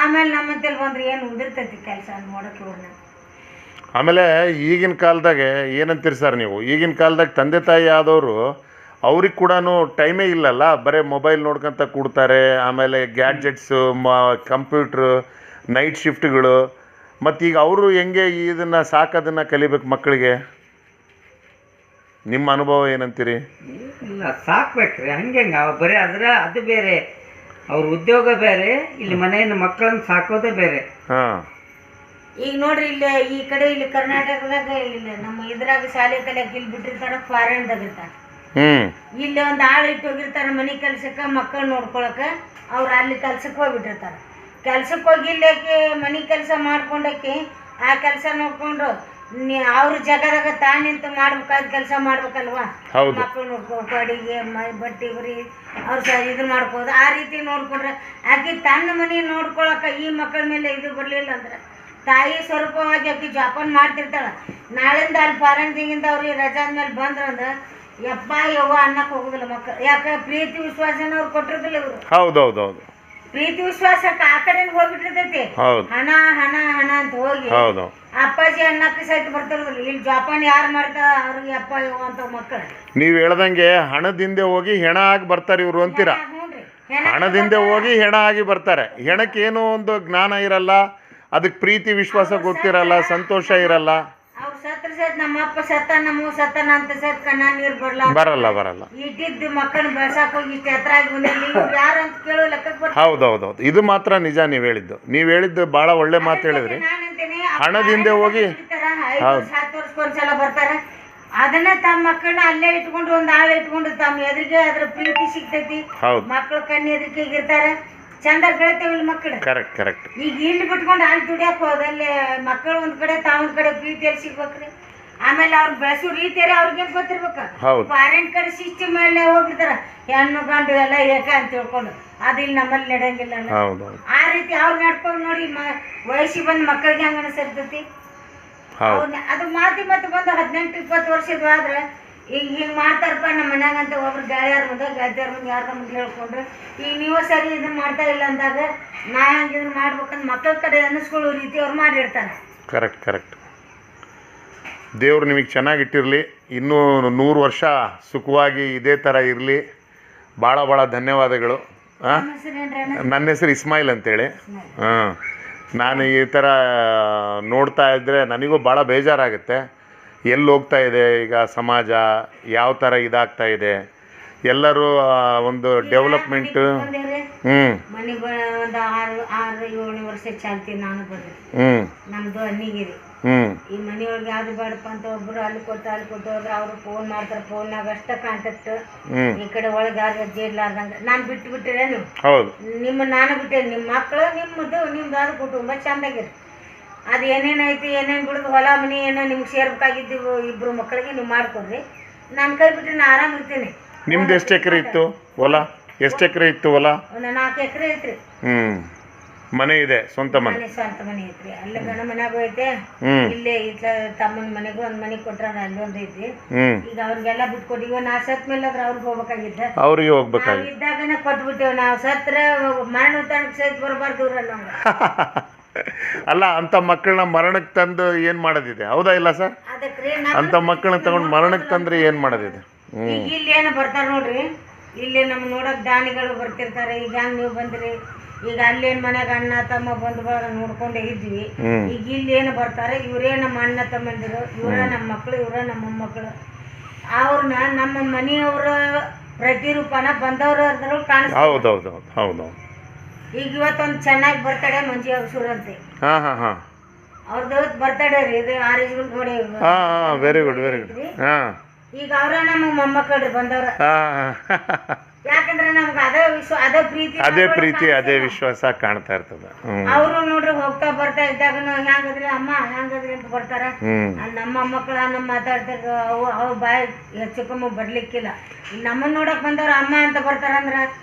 ಆಮೇಲೆ ನಮ್ಮಂತೇಳಿ ಬಂದ್ರೆ ಏನು ಉದಿರ್ತೈತಿ ಕೆಲಸ ನೋಡಕ್ಕೆ ಹೋಗಿ. ಆಮೇಲೆ ಈಗಿನ ಕಾಲದಾಗೆ ಏನಂತೀರಿ ಸರ್ ನೀವು? ಈಗಿನ ಕಾಲದಾಗ ತಂದೆ ತಾಯಿ ಆದವರು ಅವ್ರಿಗೆ ಕೂಡ ಟೈಮೇ ಇಲ್ಲಲ್ಲ, ಬರೀ ಮೊಬೈಲ್ ನೋಡ್ಕೊತ ಕೂಡ್ತಾರೆ. ಆಮೇಲೆ ಗ್ಯಾಡ್ಜೆಟ್ಸು, ಕಂಪ್ಯೂಟ್ರು, ನೈಟ್ ಶಿಫ್ಟ್ಗಳು. ಮತ್ತು ಈಗ ಅವರು ಹೆಂಗೆ ಇದನ್ನು ಸಾಕೋದನ್ನು ಕಲಿಬೇಕು ಮಕ್ಕಳಿಗೆ? ನಿಮ್ಮ ಅನುಭವ ಏನಂತೀರಿ? ಇಲ್ಲ, ಸಾಕ್ಬೇಕ್ರಿ. ಹಂಗೆ ಬರೀ ಅದು ಬೇರೆ, ಅವ್ರ ಉದ್ಯೋಗ ಬೇರೆ, ಇಲ್ಲಿ ಮನೆಯಿಂದ ಮಕ್ಕಳನ್ನ ಸಾಕೋದೇ ಬೇರೆ. ಹಾಂ, ಈಗ ನೋಡ್ರಿ ಇಲ್ಲಿ ಈ ಕಡೆ ಇಲ್ಲಿ ಕರ್ನಾಟಕದಾಗ ಇಲ್ಲ ನಮ್ಮ ಇದ್ರಾಗ ಶಾಲೆ ಕಲಿಯಕ್ಕೆ ಇಲ್ಲಿ ಬಿಟ್ಟಿರ್ತಾರ, ಫಾರಿನ್ದಾಗ ಇರ್ತಾರ. ಇಲ್ಲಿ ಒಂದು ಆಳು ಇಟ್ಟು ಹೋಗಿರ್ತಾರ ಮನೆ ಕೆಲ್ಸಕ್ಕೆ, ಮಕ್ಕಳು ನೋಡ್ಕೊಳಕ. ಅವ್ರು ಅಲ್ಲಿ ಕೆಲ್ಸಕ್ಕೆ ಹೋಗ್ಬಿಟ್ಟಿರ್ತಾರ. ಕೆಲ್ಸಕ್ಕೆ ಹೋಗಿ ಇಲ್ಲಕ್ಕೆ ಮನೆ ಕೆಲಸ ಮಾಡ್ಕೊಂಡಕ್ಕೆ ಆ ಕೆಲಸ ನೋಡ್ಕೊಂಡು ಅವ್ರ ಜಾಗದಾಗ ತಾನಿಂತ ಮಾಡ್ಬೇಕಾದ ಕೆಲಸ ಮಾಡ್ಬೇಕಲ್ವಾ. ಮಕ್ಕಳು ನೋಡ್ಕೋಬೇಕು, ಅಡಿಗೆ ಬಟ್ಟೆ ಬರೀ ಅವ್ರು ಇದು ಮಾಡ್ಕೋದು. ಆ ರೀತಿ ನೋಡ್ಕೊಂಡ್ರೆ ಆಕೆ ತನ್ನ ಮನೆ ನೋಡ್ಕೊಳಕ ಈ ಮಕ್ಕಳ ಮೇಲೆ ಇದು ಬರಲಿಲ್ಲ ಅಂದ್ರೆ ತಾಯಿ ಸ್ವರೂಪವಾಗಿ ಆಕೆ ಜೋಪಾನ ಮಾಡ್ತಿರ್ತಾಳ. ನಾಳಿಂದ ಅಲ್ಲಿ ಫಾರಿನ್ದಿಂದ ಅವ್ರಿಗೆ ರಜಾ ಆದ್ಮೇಲೆ ಬಂದ್ರಂದ್ರೆ ಯಪ್ಪ ಯವ್ವ ಅನ್ನಕ್ಕೆ ಹೋಗುದಿಲ್ಲ ಮಕ್ಕಳು. ಯಾಕೆ? ಪ್ರೀತಿ ವಿಶ್ವಾಸನ ಅವ್ರು ಕೊಟ್ಟಿರ್ದಿಲ್ಲ ಇವರು. ಹೌದೌದೌದು, ಪ್ರೀತಿ ವಿಶ್ವಾಸಕ್ಕೆ ಆ ಕಡೆ ಹೋಗ್ಬಿಟ್ಟಿರ್ತೈತಿ. ಹಣ ಹಣ ಹಣ ಅಂತ ಹೋಗಿ ಅಪ್ಪಾಜಿ ಅನ್ನಕ್ಕೆ ಸಹಿತ ಬರ್ತಿರೋದಿಲ್ಲ. ಇಲ್ಲಿ ಜೋಪಾನ ಯಾರು ಮಾಡ್ತಾರ ಅವ್ರಿಗೆ ಅಪ್ಪ ಯವ್ವ ಅಂತ ಮಕ್ಕಳು. ನೀವು ಹೇಳ್ದಂಗೆ ಹಣದಿಂದ ಹೋಗಿ ಹೆಣ ಆಗಿ ಬರ್ತಾರೆ ಇವರು ಅಂತೀರಾ? ಹಣದಿಂದ ಹೋಗಿ ಹೆಣ ಆಗಿ ಬರ್ತಾರೆ. ಹೆಣಕ್ಕೆ ಏನೋ ಒಂದು ಜ್ಞಾನ ಇರಲ್ಲ, ಅದಕ್ಕೆ ಪ್ರೀತಿ ವಿಶ್ವಾಸ ಗೊತ್ತಿರಲ್ಲ, ಸಂತೋಷ ಇರಲ್ಲ. ಅವ್ರು ಸತ್ರ ಸತ್ ನಮ್ಮ ಅಪ್ಪ ಸತ್ತ, ನಮ್ಮ ಸತ್ತನ ಅಂತ ಸತ್ ಕಣ್ಣ ನೀರು ಬರಲ್ಲ. ಇಟ್ಟಿದ್ದು ಮಕ್ಕಳನ್ನ ಬೆಳ್ಸಾಕ್ ಹೋಗಿ ಇಷ್ಟ ಎತ್ತರ ಆಗಿ ಬಂದಿಲ್ಲ. ಯಾರು ಅಂತ ಕೇಳೋ ಲೆಕ್ಕಕ್ಕೆ ಹೌದೌದು, ಇದು ಮಾತ್ರ ನಿಜ. ನೀವು ಹೇಳಿದ್ದು ಬಹಳ ಒಳ್ಳೆ ಮಾತು ಹೇಳಿದ್ರಿ. ಹಣದಿಂದ ಹೋಗಿ 5-7 ವರ್ಷಕ್ಕೊಂದ್ಸಲ ಬರ್ತಾರೆ. ಅದನ್ನ ತಮ್ಮ ಮಕ್ಕಳನ್ನ ಅಲ್ಲೇ ಇಟ್ಕೊಂಡು ಒಂದು ಆಳು ಇಟ್ಕೊಂಡು ತಮ್ಮ ಎದುರಿಗೆ ಅದ್ರ ಪ್ರೀತಿ ಸಿಗ್ತೈತಿ. ಮಕ್ಕಳು ಕಣ್ಣು ಎದುರಿಕೆಗೆ ಇರ್ತಾರೆ, ಚಂದ ಬೆಳಿತೇವಿಲ್ಲ ಮಕ್ಕಳು. ಕರೆಕ್ಟ್. ಈಗ ಇಲ್ಲಿ ಬಿಟ್ಕೊಂಡು ಅಲ್ಲಿ ದುಡಿಯಕ್ ಹೋದಲ್ಲಿ ಮಕ್ಕಳು ಒಂದ್ ಕಡೆ ತಾವೊಂದ್ ಕಡೆ ಪ್ರೀತಿಯಲ್ಲಿ ಸಿಗ್ಬೇಕ್ರಿ. ಆಮೇಲೆ ಅವ್ರು ಬೆಳೆಸೋ ರೀತಿಯಾರ ಅವ್ರಿಗೇನ್ ಗೊತ್ತಿರ್ಬೇಕ. ಫಾರಿನ್ ಕಡೆ ಸಿಸ್ಟಮ್ ಮೇಲೆ ಹೋಗ್ಬಿಡ್ತಾರ, ಹೆಣ್ಣು ಗಂಡು ಎಲ್ಲ ಏಕ ಅಂತ ತಿಳ್ಕೊಂಡು. ಅದು ಇಲ್ಲಿ ನಮ್ಮಲ್ಲಿ ನಡೆಯಂಗಿಲ್ಲ. ಆ ರೀತಿ ಅವ್ರು ನಡ್ಕೊಂಡು ನೋಡಿ ವಯಸ್ಸಿಗೆ ಬಂದ್ ಮಕ್ಕಳಿಗೆ ಹಂಗ ಅನಿಸಿರ್ತೈತಿ. ಅದು ಮಾತಿ ಮತ್ತೆ ಬಂದು 18-20 ವರ್ಷದ ಆದ್ರೆ ಈಗ ಹಿಂಗೆ ಮಾಡ್ತಾರಪ್ಪ ನಮ್ಮ ಮನ್ಯಾಗ ಅಂತ ಒಬ್ರು ಗೆಳೆಯರ ಮುಂದೆ ಯಾರ್ದ ಮುಂದೆ ಹೇಳ್ಕೊಂಡ್ರೆ ಈಗ ನೀವು ಸರಿ ಇದನ್ನ ಮಾಡ್ತಾ ಇಲ್ಲ ಅಂದಾಗ ನಾ ಹಂಗೆ ಇದನ್ನ ಮಾಡ್ಬೇಕಂತ ಮಕ್ಕಳ ಕಡೆ ಅನ್ನಿಸ್ಕೊಳ್ಳೋ ರೀತಿ ಅವ್ರು ಮಾಡಿರ್ತಾರೆ. ಕರೆಕ್ಟ್. ದೇವ್ರು ನಿಮಗೆ ಚೆನ್ನಾಗಿಟ್ಟಿರಲಿ, ಇನ್ನೂ 100 ವರ್ಷ ಸುಖವಾಗಿ ಇದೇ ಥರ ಇರಲಿ. ಭಾಳ ಧನ್ಯವಾದಗಳು. ಹಾಂ, ನನ್ನ ಹೆಸರು ಇಸ್ಮಾಯಿಲ್ ಅಂತೇಳಿ. ಹಾಂ, ನಾನು ಈ ಥರ ನೋಡ್ತಾ ಇದ್ದರೆ ನನಗೂ ಭಾಳ ಬೇಜಾರಾಗುತ್ತೆ. ಎಲ್ಲಿ ಹೋಗ್ತಾ ಇದೆ ಈಗ ಸಮಾಜ, ಯಾವ ಥರ ಇದಾಗ್ತಾ ಇದೆ, ಎಲ್ಲರೂ ಒಂದು ಡೆವಲಪ್ಮೆಂಟು. ಮನೆ ಒಂದು 6-7 ವರ್ಷ ಚಾಲ್ತಿ ನಾನು ಬಂದೆ. ನಮ್ದು ಅನ್ನಿಗಿರಿ ಈ ಮನೆಯೊಳಗೆ ಯಾವ್ದು ಬೇಡಪ್ಪ ಅಂತ ಒಬ್ರು ಅಲ್ಲಿ ಕೊಟ್ಟು ಹೋದ್ರೆ ಅವ್ರು ಫೋನ್ ಮಾಡ್ತಾರೆ. ಫೋನ್ನಾಗ ಅಷ್ಟ ಕಾಂಟ್ಯಾಕ್ಟ್. ಈ ಕಡೆ ಒಳಗೆ ಯಾರು ಹೆಜ್ಜೆ ಇರ್ಲಾರ್ದಂಗ ನಾನು ಬಿಟ್ಟಿರೇನು? ನಾನು ಬಿಟ್ಟೆ. ನಿಮ್ಮ ಮಕ್ಕಳು ನಿಮ್ದು ಕುಟುಂಬ ಚಂದಾಗಿರಿ. ಅದು ಏನೇನೈತಿ ಏನೇನು ಬಿಡುದು ಹೊಲ ಮನೆ ಏನೋ ನಿಮ್ಗೆ ಸೇರ್ಬೇಕಾಗಿದ್ದು 2 ಮಕ್ಕಳಿಗೆ ನೀವು ಮಾಡ್ಕೊಡ್ರಿ. ನಾನು ಕೈ ಬಿಟ್ಟು ನಾನು ಆರಾಮ್ ಇರ್ತೀನಿ. ನಿಮ್ದು ಎಷ್ಟು ಎಕರೆ ಇತ್ತು ಹೊಲ? ಎಷ್ಟು ಎಕರೆ ಇತ್ತು ಹೊಲ? ಒಂದು 4 ಎಕರೆ ಐತ್ರಿ. ಮನೆ ಇದೆ, ಸ್ವಂತ ಮನೆ ಐತ್ರಿ. ಅಲ್ಲೇ ಗಂಡ ಮನ್ಯಾಗೂ ಐತೆ, ಇಲ್ಲೇ ತಮ್ಮನ ಮನೆಗೂ ಒಂದ್ ಮನೆ ಕೊಟ್ರ ಅಲ್ಲೊಂದ್ ಐತಿ. ಈಗ ಅವ್ರಿಗೆಲ್ಲ ಬಿಟ್ಕೊಟ್ಟಿವ. ನಾ ಸತ್ ಮೇಲೆ ಅವ್ರಿಗೆ ಹೋಗ್ಬೇಕಾಗಿದ್ದ, ಅವ್ರಿಗೆ ಹೋಗ್ಬೇಕಾಗಿ ಇದ್ದಾಗನ ಕೊಟ್ಬಿಟ್ಟೇವ್. ನಾವು ಸತ್ರ ಮರಣ ತನಕ ಸಹಿತ ಬರಬಾರ್ದು ನಮ್ಗೆ. ಅಲ್ಲ, ಅಂತ ಮಕ್ಕಳನ್ನ ಮರಣಕ್ಕೆ ತಂದು ಏನ್ ಮಾಡೋದಿದೆ? ಹೌದಾ ಇಲ್ಲ ಸರ್? ಅದಕ್ರಿ ಅಂತ ಮಕ್ಕಳನ್ನ ತಗೊಂಡು ಮರಣಕ್ಕೆ ತಂದ್ರೆ ಏನ್ ಮಾಡೋದಿದೆ? ಈಗ ಇಲ್ಲಿ ಏನು ಬರ್ತಾರ ನೋಡ್ರಿ, ಇಲ್ಲಿ ನಮ್ ನೋಡಕ್ ದಾನಿಗಳು ಬರ್ತಿರ್ತಾರೆ. ಈಗ ಹಂಗ ನೀವು ಬಂದ್ರಿ, ಈಗ ಅಲ್ಲೇನ್ ಮನ್ಯಾಗ ಅಣ್ಣ ತಮ್ಮ ಬಂಧು ಬಳಗ ನೋಡ್ಕೊಂಡೇ ಇದ್ವಿ. ಈಗ ಇಲ್ಲಿ ಏನು ಬರ್ತಾರೆ, ಇವರೇ ನಮ್ಮ ಅಣ್ಣ ತಮ್ಮಂದಿರು, ಇವರ ನಮ್ಮ ಮಕ್ಕಳು, ಇವರ ನಮ್ಮ ಮೊಮ್ಮಕ್ಕಳು. ಅವ್ರನ್ನ ನಮ್ಮ ಮನೆಯವ್ರ ಪ್ರತಿರೂಪನ ಬಂದವ್ರ ಕಾಣಿಸ್ತಾರೆ. ಹೌದೌದು. ಈಗ ಇವತ್ತೊಂದು ಚೆನ್ನಾಗಿ ಬರ್ತಡೆ ಮಂಜು ಅಗಸೂರ್ ಅಂತೆ. ಅವ್ರದ್ದು ಬರ್ತಡೇ ರೀ, ಇದು ಆರೇಜ್ಗಳು ನೋಡಿ. Very good. ಈಗ ಅವ್ರ ನಮ್ಮ ಮೊಮ್ಮಕ್ಕಳ್ರಿ ಬಂದವ್ರ. ಯಾಕಂದ್ರೆ ನಮ್ಗೆ ಅದೇ ಪ್ರೀತಿ ಅದೇ ವಿಶ್ವಾಸ ಕಾಣ್ತಾ ಇರ್ತದ. ಅವರು ನೋಡ್ರಿ ಹೋಗ್ತಾ ಬರ್ತಾ ಇದ್ದಾಗ ಹೆಂಗದ್ರಿ ಅಮ್ಮ ಹೆಂಗದ್ರಿ ಅಂತ ಬರ್ತಾರ. ನಮ್ಮ ಮಕ್ಕಳ ನಮ್ಮ ಮಾತಾಡ್ತಾರ. ಅವ್ರ ಬಾಯಿ ಹೆಚ್ಚಕಮ್ಮ ಬರ್ಲಿಕ್ಕಿಲ್ಲ. ನಮ್ಮನ್ನ ನೋಡಕ್ ಬಂದವ್ರ ಅಮ್ಮ ಅಂತ ಬರ್ತಾರಂದ್ರ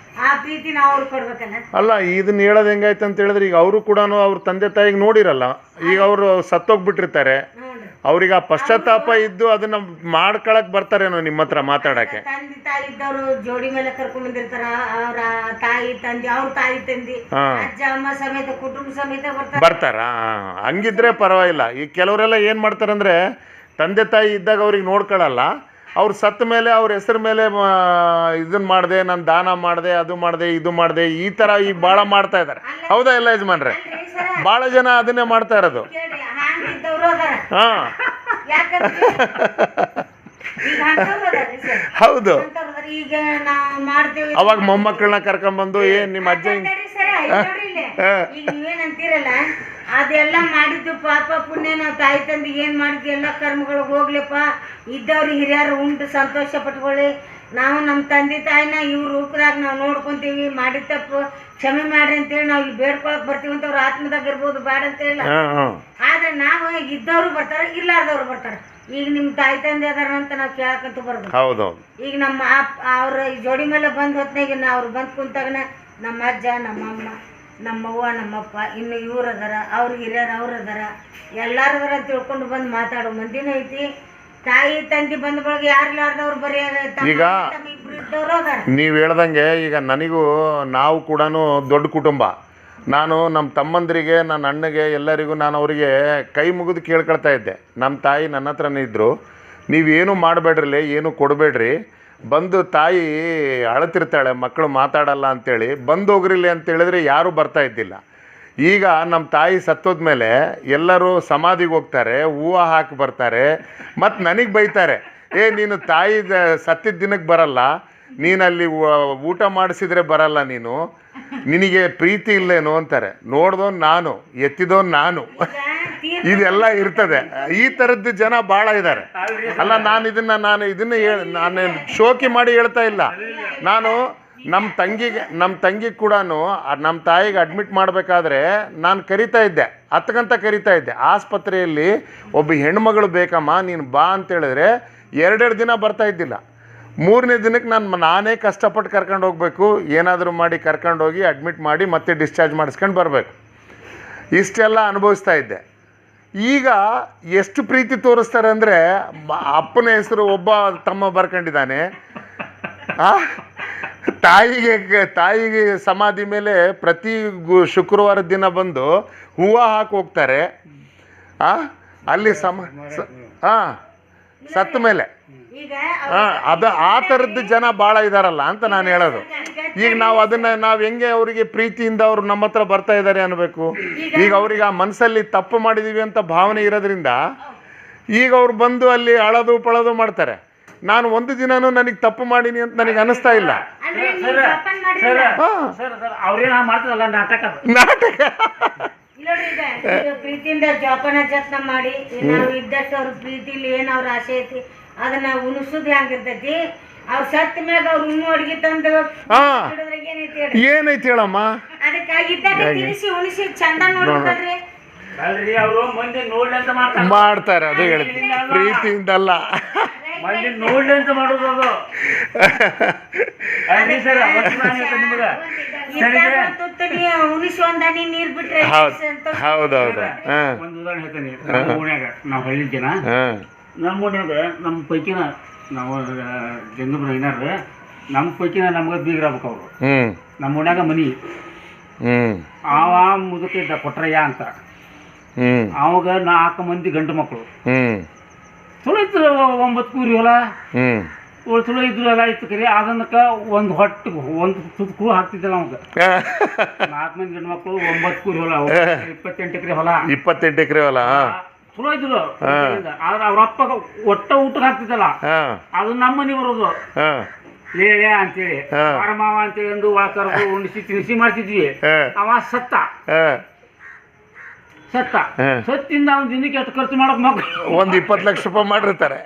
ಆ ಪ್ರೀತಿ ನಾವು ಅವ್ರು ಕೊಡ್ಬೇಕಲ್ಲ. ಅಲ್ಲ, ಇದನ್ನ ಹೇಳೋದು ಹೆಂಗಾಯ್ತು ಅಂತ ಹೇಳಿದ್ರೆ, ಈಗ ಅವರು ಕೂಡ ಅವ್ರ ತಂದೆ ತಾಯಿಗೆ ನೋಡಿರಲ್ಲ. ಈಗ ಅವರು ಸತ್ತೋಗ್ಬಿಟ್ಟಿರ್ತಾರೆ. ಅವ್ರಿಗೆ ಆ ಪಶ್ಚಾತ್ತಾಪ ಇದ್ದು ಅದನ್ನ ಮಾಡ್ಕೊಳಕ್ ಬರ್ತಾರೇನೋ ನಿಮ್ಮ ಹತ್ರ ಮಾತಾಡಕ್ಕೆ. ತಂದೆ ತಾಯಿ ಇದ್ದವ್ರು ಜೋಡಿ ಮೇಲೆ ಕರ್ಕೊಂಡ್ ಬಂದಿರ್ತಾರ. ಅವ್ರ ತಾಯಿ ತಂದೆ, ಅವ್ರ ತಾಯಿ ತಂದೆ, ಅಜ್ಜ ಅಮ್ಮ ಸಮೇತ ಕುಟುಂಬ ಸಮೇತ ಬರ್ತಾರ. ಹಂಗಿದ್ರೆ ಪರವಾಗಿಲ್ಲ. ಈಗ ಕೆಲವರೆಲ್ಲ ಏನ್ ಮಾಡ್ತಾರಂದ್ರೆ, ತಂದೆ ತಾಯಿ ಇದ್ದಾಗ ಅವ್ರಿಗೆ ನೋಡ್ಕೊಳಲ್ಲ. ಅವ್ರು ಸತ್ತ ಮೇಲೆ ಅವ್ರ ಹೆಸರು ಮೇಲೆ ಇದನ್ನ ಮಾಡಿದೆ, ನಾನು ದಾನ ಮಾಡಿದೆ, ಅದು ಮಾಡಿದೆ, ಇದು ಮಾಡಿದೆ, ಈ ಥರ ಈಗ ಭಾಳ ಮಾಡ್ತಾ ಇದ್ದಾರೆ. ಹೌದಾ ಇಲ್ಲ ಯಜಮಾನ್ರೆ? ಭಾಳ ಜನ ಅದನ್ನೇ ಮಾಡ್ತಾ ಇರೋದು. ಹಾಂ, ಹೌದು. ಈಗ ನಾವು ಮಾಡ್ತೇವೆ. ಅವಾಗ ಮೊಮ್ಮಕ್ಕಳನ್ನ ಕರ್ಕೊಂಡ್ಬಂದು ನಿಮ್ಮ ಅಜ್ಜ ನೀವೇನಂತೀರಲ್ಲ, ಅದೆಲ್ಲ ಮಾಡಿದ್ದು ಪಾಪ ಪುಣ್ಯ. ನಾವು ತಾಯಿ ತಂದಿಗೆ ಏನ್ ಮಾಡಿದ್ವಿ ಎಲ್ಲ ಕರ್ಮಗಳು ಹೋಗ್ಲಿಪ್ಪ. ಇದ್ದವ್ರು ಹಿರಿಯರು ಉಂಟು ಸಂತೋಷ ಪಟ್ಕೊಳ್ಳಿ. ನಾವು ನಮ್ಮ ತಂದೆ ತಾಯಿನ ಇವ್ರ ರೂಪದಾಗ ನಾವು ನೋಡ್ಕೊಂತೀವಿ. ಮಾಡಿದ ತಪ್ಪು ಕ್ಷಮೆ ಮಾಡ್ರಿ ಅಂತೇಳಿ ನಾವು ಇಲ್ಲಿ ಬೇಡ್ಕೊಳಕ್ ಬರ್ತೀವಿ ಅಂತ ಅವ್ರ ಆತ್ಮದಾಗ ಇರ್ಬೋದು, ಬೇಡ ಅಂತ ಹೇಳಿಲ್ಲ. ಆದ್ರೆ ನಾವು ಇದ್ದವ್ರು ಬರ್ತಾರ, ಇರ್ಲಾರ್ದವ್ರು ಬರ್ತಾರ. ಈಗ ನಿಮ್ ತಾಯಿ ತಂದೆ ಅದಾರ ಅಂತ ನಾವು ಕೇಳಕಂತ ಬರ್ಬೋದು. ಈಗ ನಮ್ಮ ಅವ್ರ ಜೋಡಿ ಮೇಲೆ ಬಂದ್ ಹೊತ್ನಾಗ ಅವ್ರು ಬಂದ್ ಕುಂತಾಗನ ನಮ್ಮ ಅಜ್ಜ, ನಮ್ಮಮ್ಮ, ನಮ್ಮವ್ವ, ನಮ್ಮಪ್ಪ, ಇನ್ನು ಇವ್ರು ಅದಾರ, ಅವ್ರ ಹಿರಿಯರು ಅವ್ರು ಅದಾರ, ಎಲ್ಲಾರು ಅದಾರ ತಿಳ್ಕೊಂಡು ಬಂದು ಮಾತಾಡೋ ಮಂದಿನೂ ಐತಿ. ತಾಯಿ ತಂದೆ ಬಂದ ಬಳಗ ಯಾರಿಲ್ಲಾರ್ದವ್ರು ಬರೀ ಈಗ ನೀವು ಹೇಳ್ದಂಗೆ, ಈಗ ನನಗೂ ನಾವು ಕೂಡ ದೊಡ್ಡ ಕುಟುಂಬ. ನಾನು ನಮ್ಮ ತಮ್ಮಂದರಿಗೆ, ನನ್ನ ಅಣ್ಣಗೆ, ಎಲ್ಲರಿಗೂ ನಾನು ಅವರಿಗೆ ಕೈ ಮುಗಿದು ಕೇಳ್ಕೊಳ್ತಾ ಇದ್ದೆ. ನಮ್ಮ ತಾಯಿ ನನ್ನ ಹತ್ರನೇ ಇದ್ದರು, ನೀವೇನು ಮಾಡಬೇಡ್ರಿ, ಏನು ಕೊಡಬೇಡ್ರಿ, ಬಂದು ತಾಯಿ ಅಳತಿರ್ತಾಳೆ, ಮಕ್ಕಳು ಮಾತಾಡಲ್ಲ ಅಂತೇಳಿ ಬಂದು ಹೋಗ್ರಿಲ್ಲ ಅಂತೇಳಿದ್ರೆ ಯಾರೂ ಬರ್ತಾ ಇದ್ದಿಲ್ಲ. ಈಗ ನಮ್ಮ ತಾಯಿ ಸತ್ತೋದ್ಮೇಲೆ ಎಲ್ಲರೂ ಸಮಾಧಿಗೆ ಹೋಗ್ತಾರೆ, ಹೂವು ಹಾಕಿ ಬರ್ತಾರೆ, ಮತ್ತು ನನಗೆ ಬೈತಾರೆ, ನೀನು ತಾಯಿ ಸತ್ತಿದ್ದ ದಿನಕ್ಕೆ ಬರಲ್ಲ, ನೀನಲ್ಲಿ ಊಟ ಮಾಡಿಸಿದ್ರೆ ಬರಲ್ಲ, ನಿನಗೆ ಪ್ರೀತಿ ಇಲ್ಲೇನು ಅಂತಾರೆ. ನೋಡ್ದೋನ್ ನಾನು, ಎತ್ತಿದೋನ್ ನಾನು, ಇದೆಲ್ಲ ಇರ್ತದೆ. ಈ ಥರದ್ದು ಜನ ಭಾಳ ಇದ್ದಾರೆ. ಅಲ್ಲ, ನಾನು ಇದನ್ನು ಶೋಕಿ ಮಾಡಿ ಹೇಳ್ತಾ ಇಲ್ಲ. ನಾನು ನಮ್ಮ ತಂಗಿಗೆ ಕೂಡ ನಮ್ಮ ತಾಯಿಗೆ ಅಡ್ಮಿಟ್ ಮಾಡಬೇಕಾದ್ರೆ ನಾನು ಕರಿತಾ ಇದ್ದೆ, 10 ಗಂಟೆ ಕರಿತಾ ಇದ್ದೆ. ಆಸ್ಪತ್ರೆಯಲ್ಲಿ ಒಬ್ಬ ಹೆಣ್ಮಗಳು ಬೇಕಮ್ಮ, ನೀನು ಬಾ ಅಂತೇಳಿದ್ರೆ 2 ದಿನ ಬರ್ತಾ ಇದ್ದಿಲ್ಲ. 3ನೇ ದಿನಕ್ಕೆ ನಾನೇ ಕಷ್ಟಪಟ್ಟು ಕರ್ಕೊಂಡು ಹೋಗಬೇಕು, ಏನಾದರೂ ಮಾಡಿ ಕರ್ಕೊಂಡೋಗಿ ಅಡ್ಮಿಟ್ ಮಾಡಿ ಮತ್ತೆ ಡಿಸ್ಚಾರ್ಜ್ ಮಾಡಿಸ್ಕೊಂಡು ಬರಬೇಕು. ಇಷ್ಟೆಲ್ಲ ಅನುಭವಿಸ್ತಾ ಇದ್ದೆ. ಈಗ ಎಷ್ಟು ಪ್ರೀತಿ ತೋರಿಸ್ತಾರೆ ಅಂದರೆ ಅಪ್ಪನ ಹೆಸರು ಒಬ್ಬ ತಮ್ಮ ಬರ್ಕೊಂಡಿದ್ದಾನೆ, ತಾಯಿಗೆ ಸಮಾಧಿ ಮೇಲೆ ಪ್ರತಿ ಶುಕ್ರವಾರದ ದಿನ ಬಂದು ಹೂವು ಹಾಕಿ ಹೋಗ್ತಾರೆ. ಅಲ್ಲಿ ಸತ್ತ ಮೇಲೆ ಈಗ ಅದು ಆ ಥರದ್ದು ಜನ ಭಾಳ ಇದಾರಲ್ಲ ಅಂತ ನಾನು ಹೇಳೋದು. ಈಗ ನಾವು ನಾವು ಹೆಂಗೆ ಅವರಿಗೆ ಪ್ರೀತಿಯಿಂದ ಅವ್ರು ನಮ್ಮ ಹತ್ರ ಬರ್ತಾ ಇದ್ದಾರೆ ಅನ್ಬೇಕು. ಈಗ ಅವ್ರಿಗೆ ಆ ಮನಸ್ಸಲ್ಲಿ ತಪ್ಪು ಮಾಡಿದೀವಿ ಅಂತ ಭಾವನೆ ಇರೋದ್ರಿಂದ ಈಗ ಅವ್ರು ಬಂದು ಅಲ್ಲಿ ಅಳೋದು ಪಳೋದು ಮಾಡ್ತಾರೆ. ನಾನು ಒಂದು ದಿನನೂ ನನಗೆ ತಪ್ಪು ಮಾಡೀನಿ ಅಂತ ನನಗೆ ಅನಿಸ್ತಾ ಇಲ್ಲ. ಅವ್ರೇನ ಮಾಡ್ತಾರಲ್ಲ ನಾಟಕ ಈಗ ಪ್ರೀತಿಯಿಂದ ಜೋಪಾನ ಜತ್ನ ಮಾಡಿ ನಾವು ಇದ್ದಷ್ಟು ಅವ್ರ ಪ್ರೀತಿಲಿ ಏನ್ ಅವ್ರ ಆಸೆ ಐತಿ ಅದನ್ನ ಉಣಿಸೋದು ಹೆಂಗಿರ್ತೈತಿ. ಅವ್ರ ಸತ್ತ ಮ್ಯಾಗ ಅವ್ರ ಉಣ್ಣು ಅಡಿಗೆ ತಂದು ಏನೈತಿ ಹೇಳಮ್ಮ, ಅದಕ್ಕಾಗಿದ್ದಾಗ ತಿನಿಸಿ ಉಣಿಸಿ ಚಂದ ನೋಡ್ಬೇಕಲ್ರಿ. ಅಲ್ರಿ ಅವರು ಮಂದಿ ನೋಡ್ಲಿ ಅಂತ ಮಾಡ್ತಾರೆ. ಅದು ಹೇಳ್ತೀನಿ, ಪ್ರೀತಿಯಿಂದಲ್ಲ, ಮಂದಿ ನೋಡ್ಲಿ ಅಂತ ಮಾಡೋದು ಅದು. ಅಲ್ರಿ ಸರ್ ಉಣಿಸಿ ಒಂದ್ ಹನಿ ನೀರ್ ಬಿಟ್ರೆ ಹೌದೌದು. ಒಂದು ಉದಾಹರಣೆ ಹೇಳ್ತೇನೆ. ನಮ್ಮ ಓಣ್ಯಾಗ ನಾವು ಹಳ್ಳಿ ಜನ, ನಮ್ಮ ಓಣ್ಯಾಗ ನಮ್ಮ ಪೈಕಿನ ನಾವು ಜಂಗಮ್ರ ಏನಾರ ನಮ್ಮ ಪೈಕಿನ ನಮ್ಗೆ ಬೀಗ್ರಾಬೇಕು ಅವರು. ನಮ್ಮ ಓಣ್ಯಾಗ ಮನಿ ಆವ ಮುದುಕಿದ್ದ ಕೊಟ್ರಯ್ಯ ಅಂತ, ಅವಾಗ 4 ಮಂದಿ ಗಂಡು ಮಕ್ಕಳು. ಚಲೋ ಇತ್ತು, 9 ಕೂರಿ ಹೊಲ ಚಲೋ ಇದ್ರು ಎಲ್ಲ ಇತ್ತು. ಕರಿ ಅದನ್ನಕ್ಕ ಒಂದು ತುತ್ತು ಕೂಳು ಹಾಕ್ತಿದ್ದಲ್ಲ ಅವಾಗ. 4 ಮಂದಿ ಗಂಡು ಮಕ್ಕಳು, 9 ಕೂರಿ ಹೊಲ, 28 ಎಕರೆ ಹೊಲ. 28 ಎಕರೆ ಹೊಲ ಚಲೋ ಇದ್ರು. ಆದ್ರೆ ಅವ್ರ ಅಪ್ಪ ಒಟ್ಟ ಊಟಕ್ಕೆ ಹಾಕ್ತಿದ್ದಲ್ಲ, ಅದು ನಮ್ಮ ಮನೆ ಬರೋದು. ಲೇಳೆ ಅಂತೇಳಿ ಮಾವ ಅಂತೇಳಿ ಒಂದು ಒಳಕರ್ದು ಉಣಿಸಿ ತಿನಿಸಿ ಮಾಡ್ತಿದ್ವಿ. ಅವ ಸತ್ತ ಸತ್ತಿಂದ ಅವ್ನ ದಿನಕ್ಕೆ ಎಷ್ಟು ಖರ್ಚು ಮಾಡಕ್ ಮಕ್ಕಳು 20 ಲಕ್ಷ ರೂಪಾಯಿ ಮಾಡಿರ್ತಾರೆ.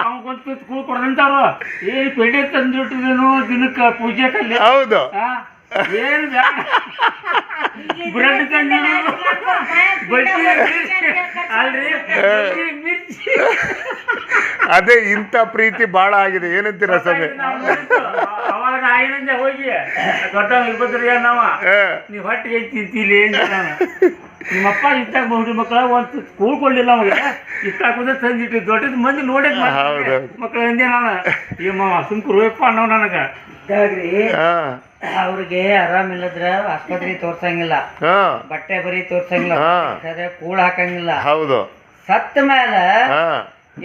ಅವಗೊಂದು ಕೂಳು ಕೊಡದಂತವ್ರು ಏನ್ ಪೆಂಡೆ ತಂದಿಟ್ಟಿದೇನು ದಿನಕ್ಕೆ ಪೂಜೆ ಕಲ್ಲಿ. ಹೌದು, ಏನು ಬ್ರೆಡ್ ತಂದಿ ಅಲ್ರಿ ಮಿರ್ಚಿ. ಅದೇ ಇಂಥ ಪ್ರೀತಿ ಬಾಳ ಆಗಿದೆ. ಏನಂತೀರ ಸಭೆ? ಅವಾಗ ಆಗಿನಿಂದ ಹೋಗಿ ದೊಡ್ಡ ಇಬ್ಬದ್ರಿಗೆ ನಾವ ನೀವ್ ಹೊಟ್ಟಿಗೆ ತಿಂತೀಲಿ ನಿಮ್ಮಪ್ಪ ಇತ್ತಾಗ ಹುಡುಗ ಮಕ್ಕಳ ಒಂದು ಕೂಳ್ಕೊಳ್ಳಿಲ್ಲ ಅವಾಗ. ಇತ್ತಾಗ ಬಂದ ತಂದಿಟ್ಟು ದೊಡ್ಡದ ಮಂದಿ ನೋಡಕ್ ಮಕ್ಕಳು ಅಂದೆ ನಾನು ಏಮ್ಮ ಸುಮ್ಕು ರೋಯಪ್ಪ ಅನ್ನೋ ನನಗ ಅವ್ರಿಗೆ ಆರಾಮಿಲ್ಲದ್ರ ಆಸ್ಪತ್ರೆ ತೋರ್ಸಂಗಿಲ್ಲ, ಬಟ್ಟೆ ಬರೀ ತೋರ್ಸಂಗಿಲ್ಲ, ಕೂಳ್ ಹಾಕಂಗಿಲ್ಲ. ಹೌದು, ಸತ್ತ ಮೇಲೆ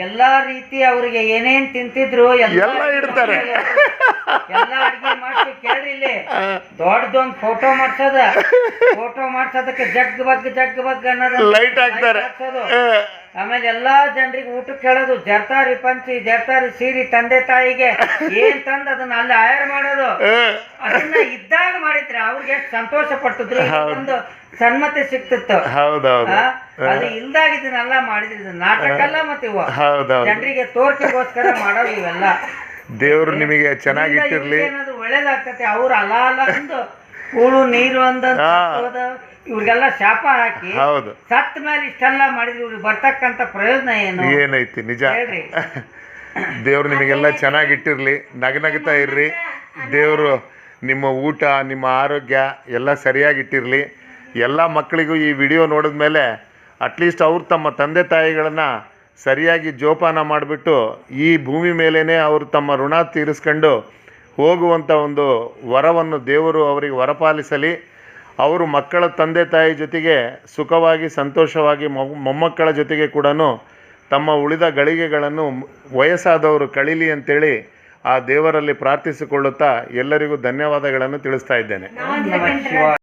ಎಲ್ಲಾ ರೀತಿ ಅವ್ರಿಗೆ ಏನೇನ್ ತಿಂತಿದ್ರು ಎಲ್ಲ ಇಡ್ತಾರೆ. ಎಲ್ಲ ಅಡ್ಗೆ ಮಾಡ್ಸಿ ಕೇಳ್ರಿ. ಇಲ್ಲಿ ದೊಡ್ಡದೊಂದ್ ಫೋಟೋ ಮಾಡ್ಸೋದಕ್ಕೆ ಜಗ್ ಬಗ್ ಅನ್ನೋದು ಲೈಟ್ ಹಾಕ್ತಾರೆ. ಆಮೇಲೆ ಎಲ್ಲಾ ಜನರಿಗೆ ಊಟಕ್ಕೆ ಹೇಳೋದು, ಜರ್ತಾರಿ ಪಂಚಿ, ಜರ್ತಾರಿ ಸೀರಿ, ತಂದೆ ತಾಯಿಗೆ ಏನ್ ತಂದ್ ಅದನ್ನ ಅಲ್ಲಿ ಆಯರ್ ಮಾಡೋದು. ಅದನ್ನ ಇದ್ದಾಗ ಮಾಡಿದ್ರೆ ಅವ್ರಿಗೆ ಎಷ್ಟು ಸಂತೋಷ ಪಡ್ತಿದ್ರು, ಒಂದು ಸನ್ಮತಿ ಸಿಕ್ತಿತ್ತು. ಅದು ಇಲ್ದಾಗ ಇದನ್ನೆಲ್ಲ ಮಾಡಿದ್ರಿ ನಾಟಕ ಅಲ್ಲ. ಮತ್ತೆ ಇವ ಜನರಿಗೆ ತೋರ್ಕೆಗೋಸ್ಕರ ಮಾಡೋದು ಇವೆಲ್ಲ. ದೇವ್ರು ನಿಮಗೆ ಚೆನ್ನಾಗಿಟ್ಟಿರ್ಲಿ, ಒಳ್ಳೇದಾಗ್ತತೆ. ಅವ್ರು ಅಲ್ಲ ಅಂದು ಕೂಳು ನೀರು ಅಂದ ಇವ್ರಿಗೆಲ್ಲ ಶಾಪ ಹಾಕಿ ಸತ್ತ ಮೇಲೆ ಇಷ್ಟೆಲ್ಲ ಮಾಡಿದ್ರಿ. ಇವ್ರಿಗೆ ಬರ್ತಕ್ಕಂಥ ಪ್ರಯೋಜನ ಏನೈತಿ? ನಿಜ. ದೇವ್ರು ನಿಮಗೆಲ್ಲ ಚೆನ್ನಾಗಿಟ್ಟಿರ್ಲಿ, ನಗನಗ್ತಾ ಇರ್ರಿ. ದೇವರು ನಿಮ್ಮ ಊಟ, ನಿಮ್ಮ ಆರೋಗ್ಯ ಎಲ್ಲ ಸರಿಯಾಗಿಟ್ಟಿರಲಿ. ಎಲ್ಲ ಮಕ್ಕಳಿಗೂ ಈ ವಿಡಿಯೋ ನೋಡಿದ್ಮೇಲೆ ಅಟ್ಲೀಸ್ಟ್ ಅವ್ರು ತಮ್ಮ ತಂದೆ ತಾಯಿಗಳನ್ನು ಸರಿಯಾಗಿ ಜೋಪಾನ ಮಾಡಿಬಿಟ್ಟು ಈ ಭೂಮಿ ಮೇಲೇ ಅವರು ತಮ್ಮ ಋಣ ತೀರಿಸ್ಕೊಂಡು ಹೋಗುವಂಥ ಒಂದು ವರವನ್ನು ದೇವರು ಅವರಿಗೆ ವರಪಾಲಿಸಲಿ. ಅವರು ಮಕ್ಕಳ ತಂದೆ ತಾಯಿ ಜೊತೆಗೆ ಸುಖವಾಗಿ ಸಂತೋಷವಾಗಿ ಮೊಮ್ಮಕ್ಕಳ ಜೊತೆಗೆ ಕೂಡ ತಮ್ಮ ಉಳಿದ ಗಳಿಗೆಗಳನ್ನು ವಯಸ್ಸಾದವರು ಕಳೀಲಿ ಅಂತೇಳಿ ಆ ದೇವರಲ್ಲಿ ಪ್ರಾರ್ಥಿಸಿಕೊಳ್ಳುತ್ತಾ ಎಲ್ಲರಿಗೂ ಧನ್ಯವಾದಗಳನ್ನು ತಿಳಿಸ್ತಾ ಇದ್ದೇನೆ.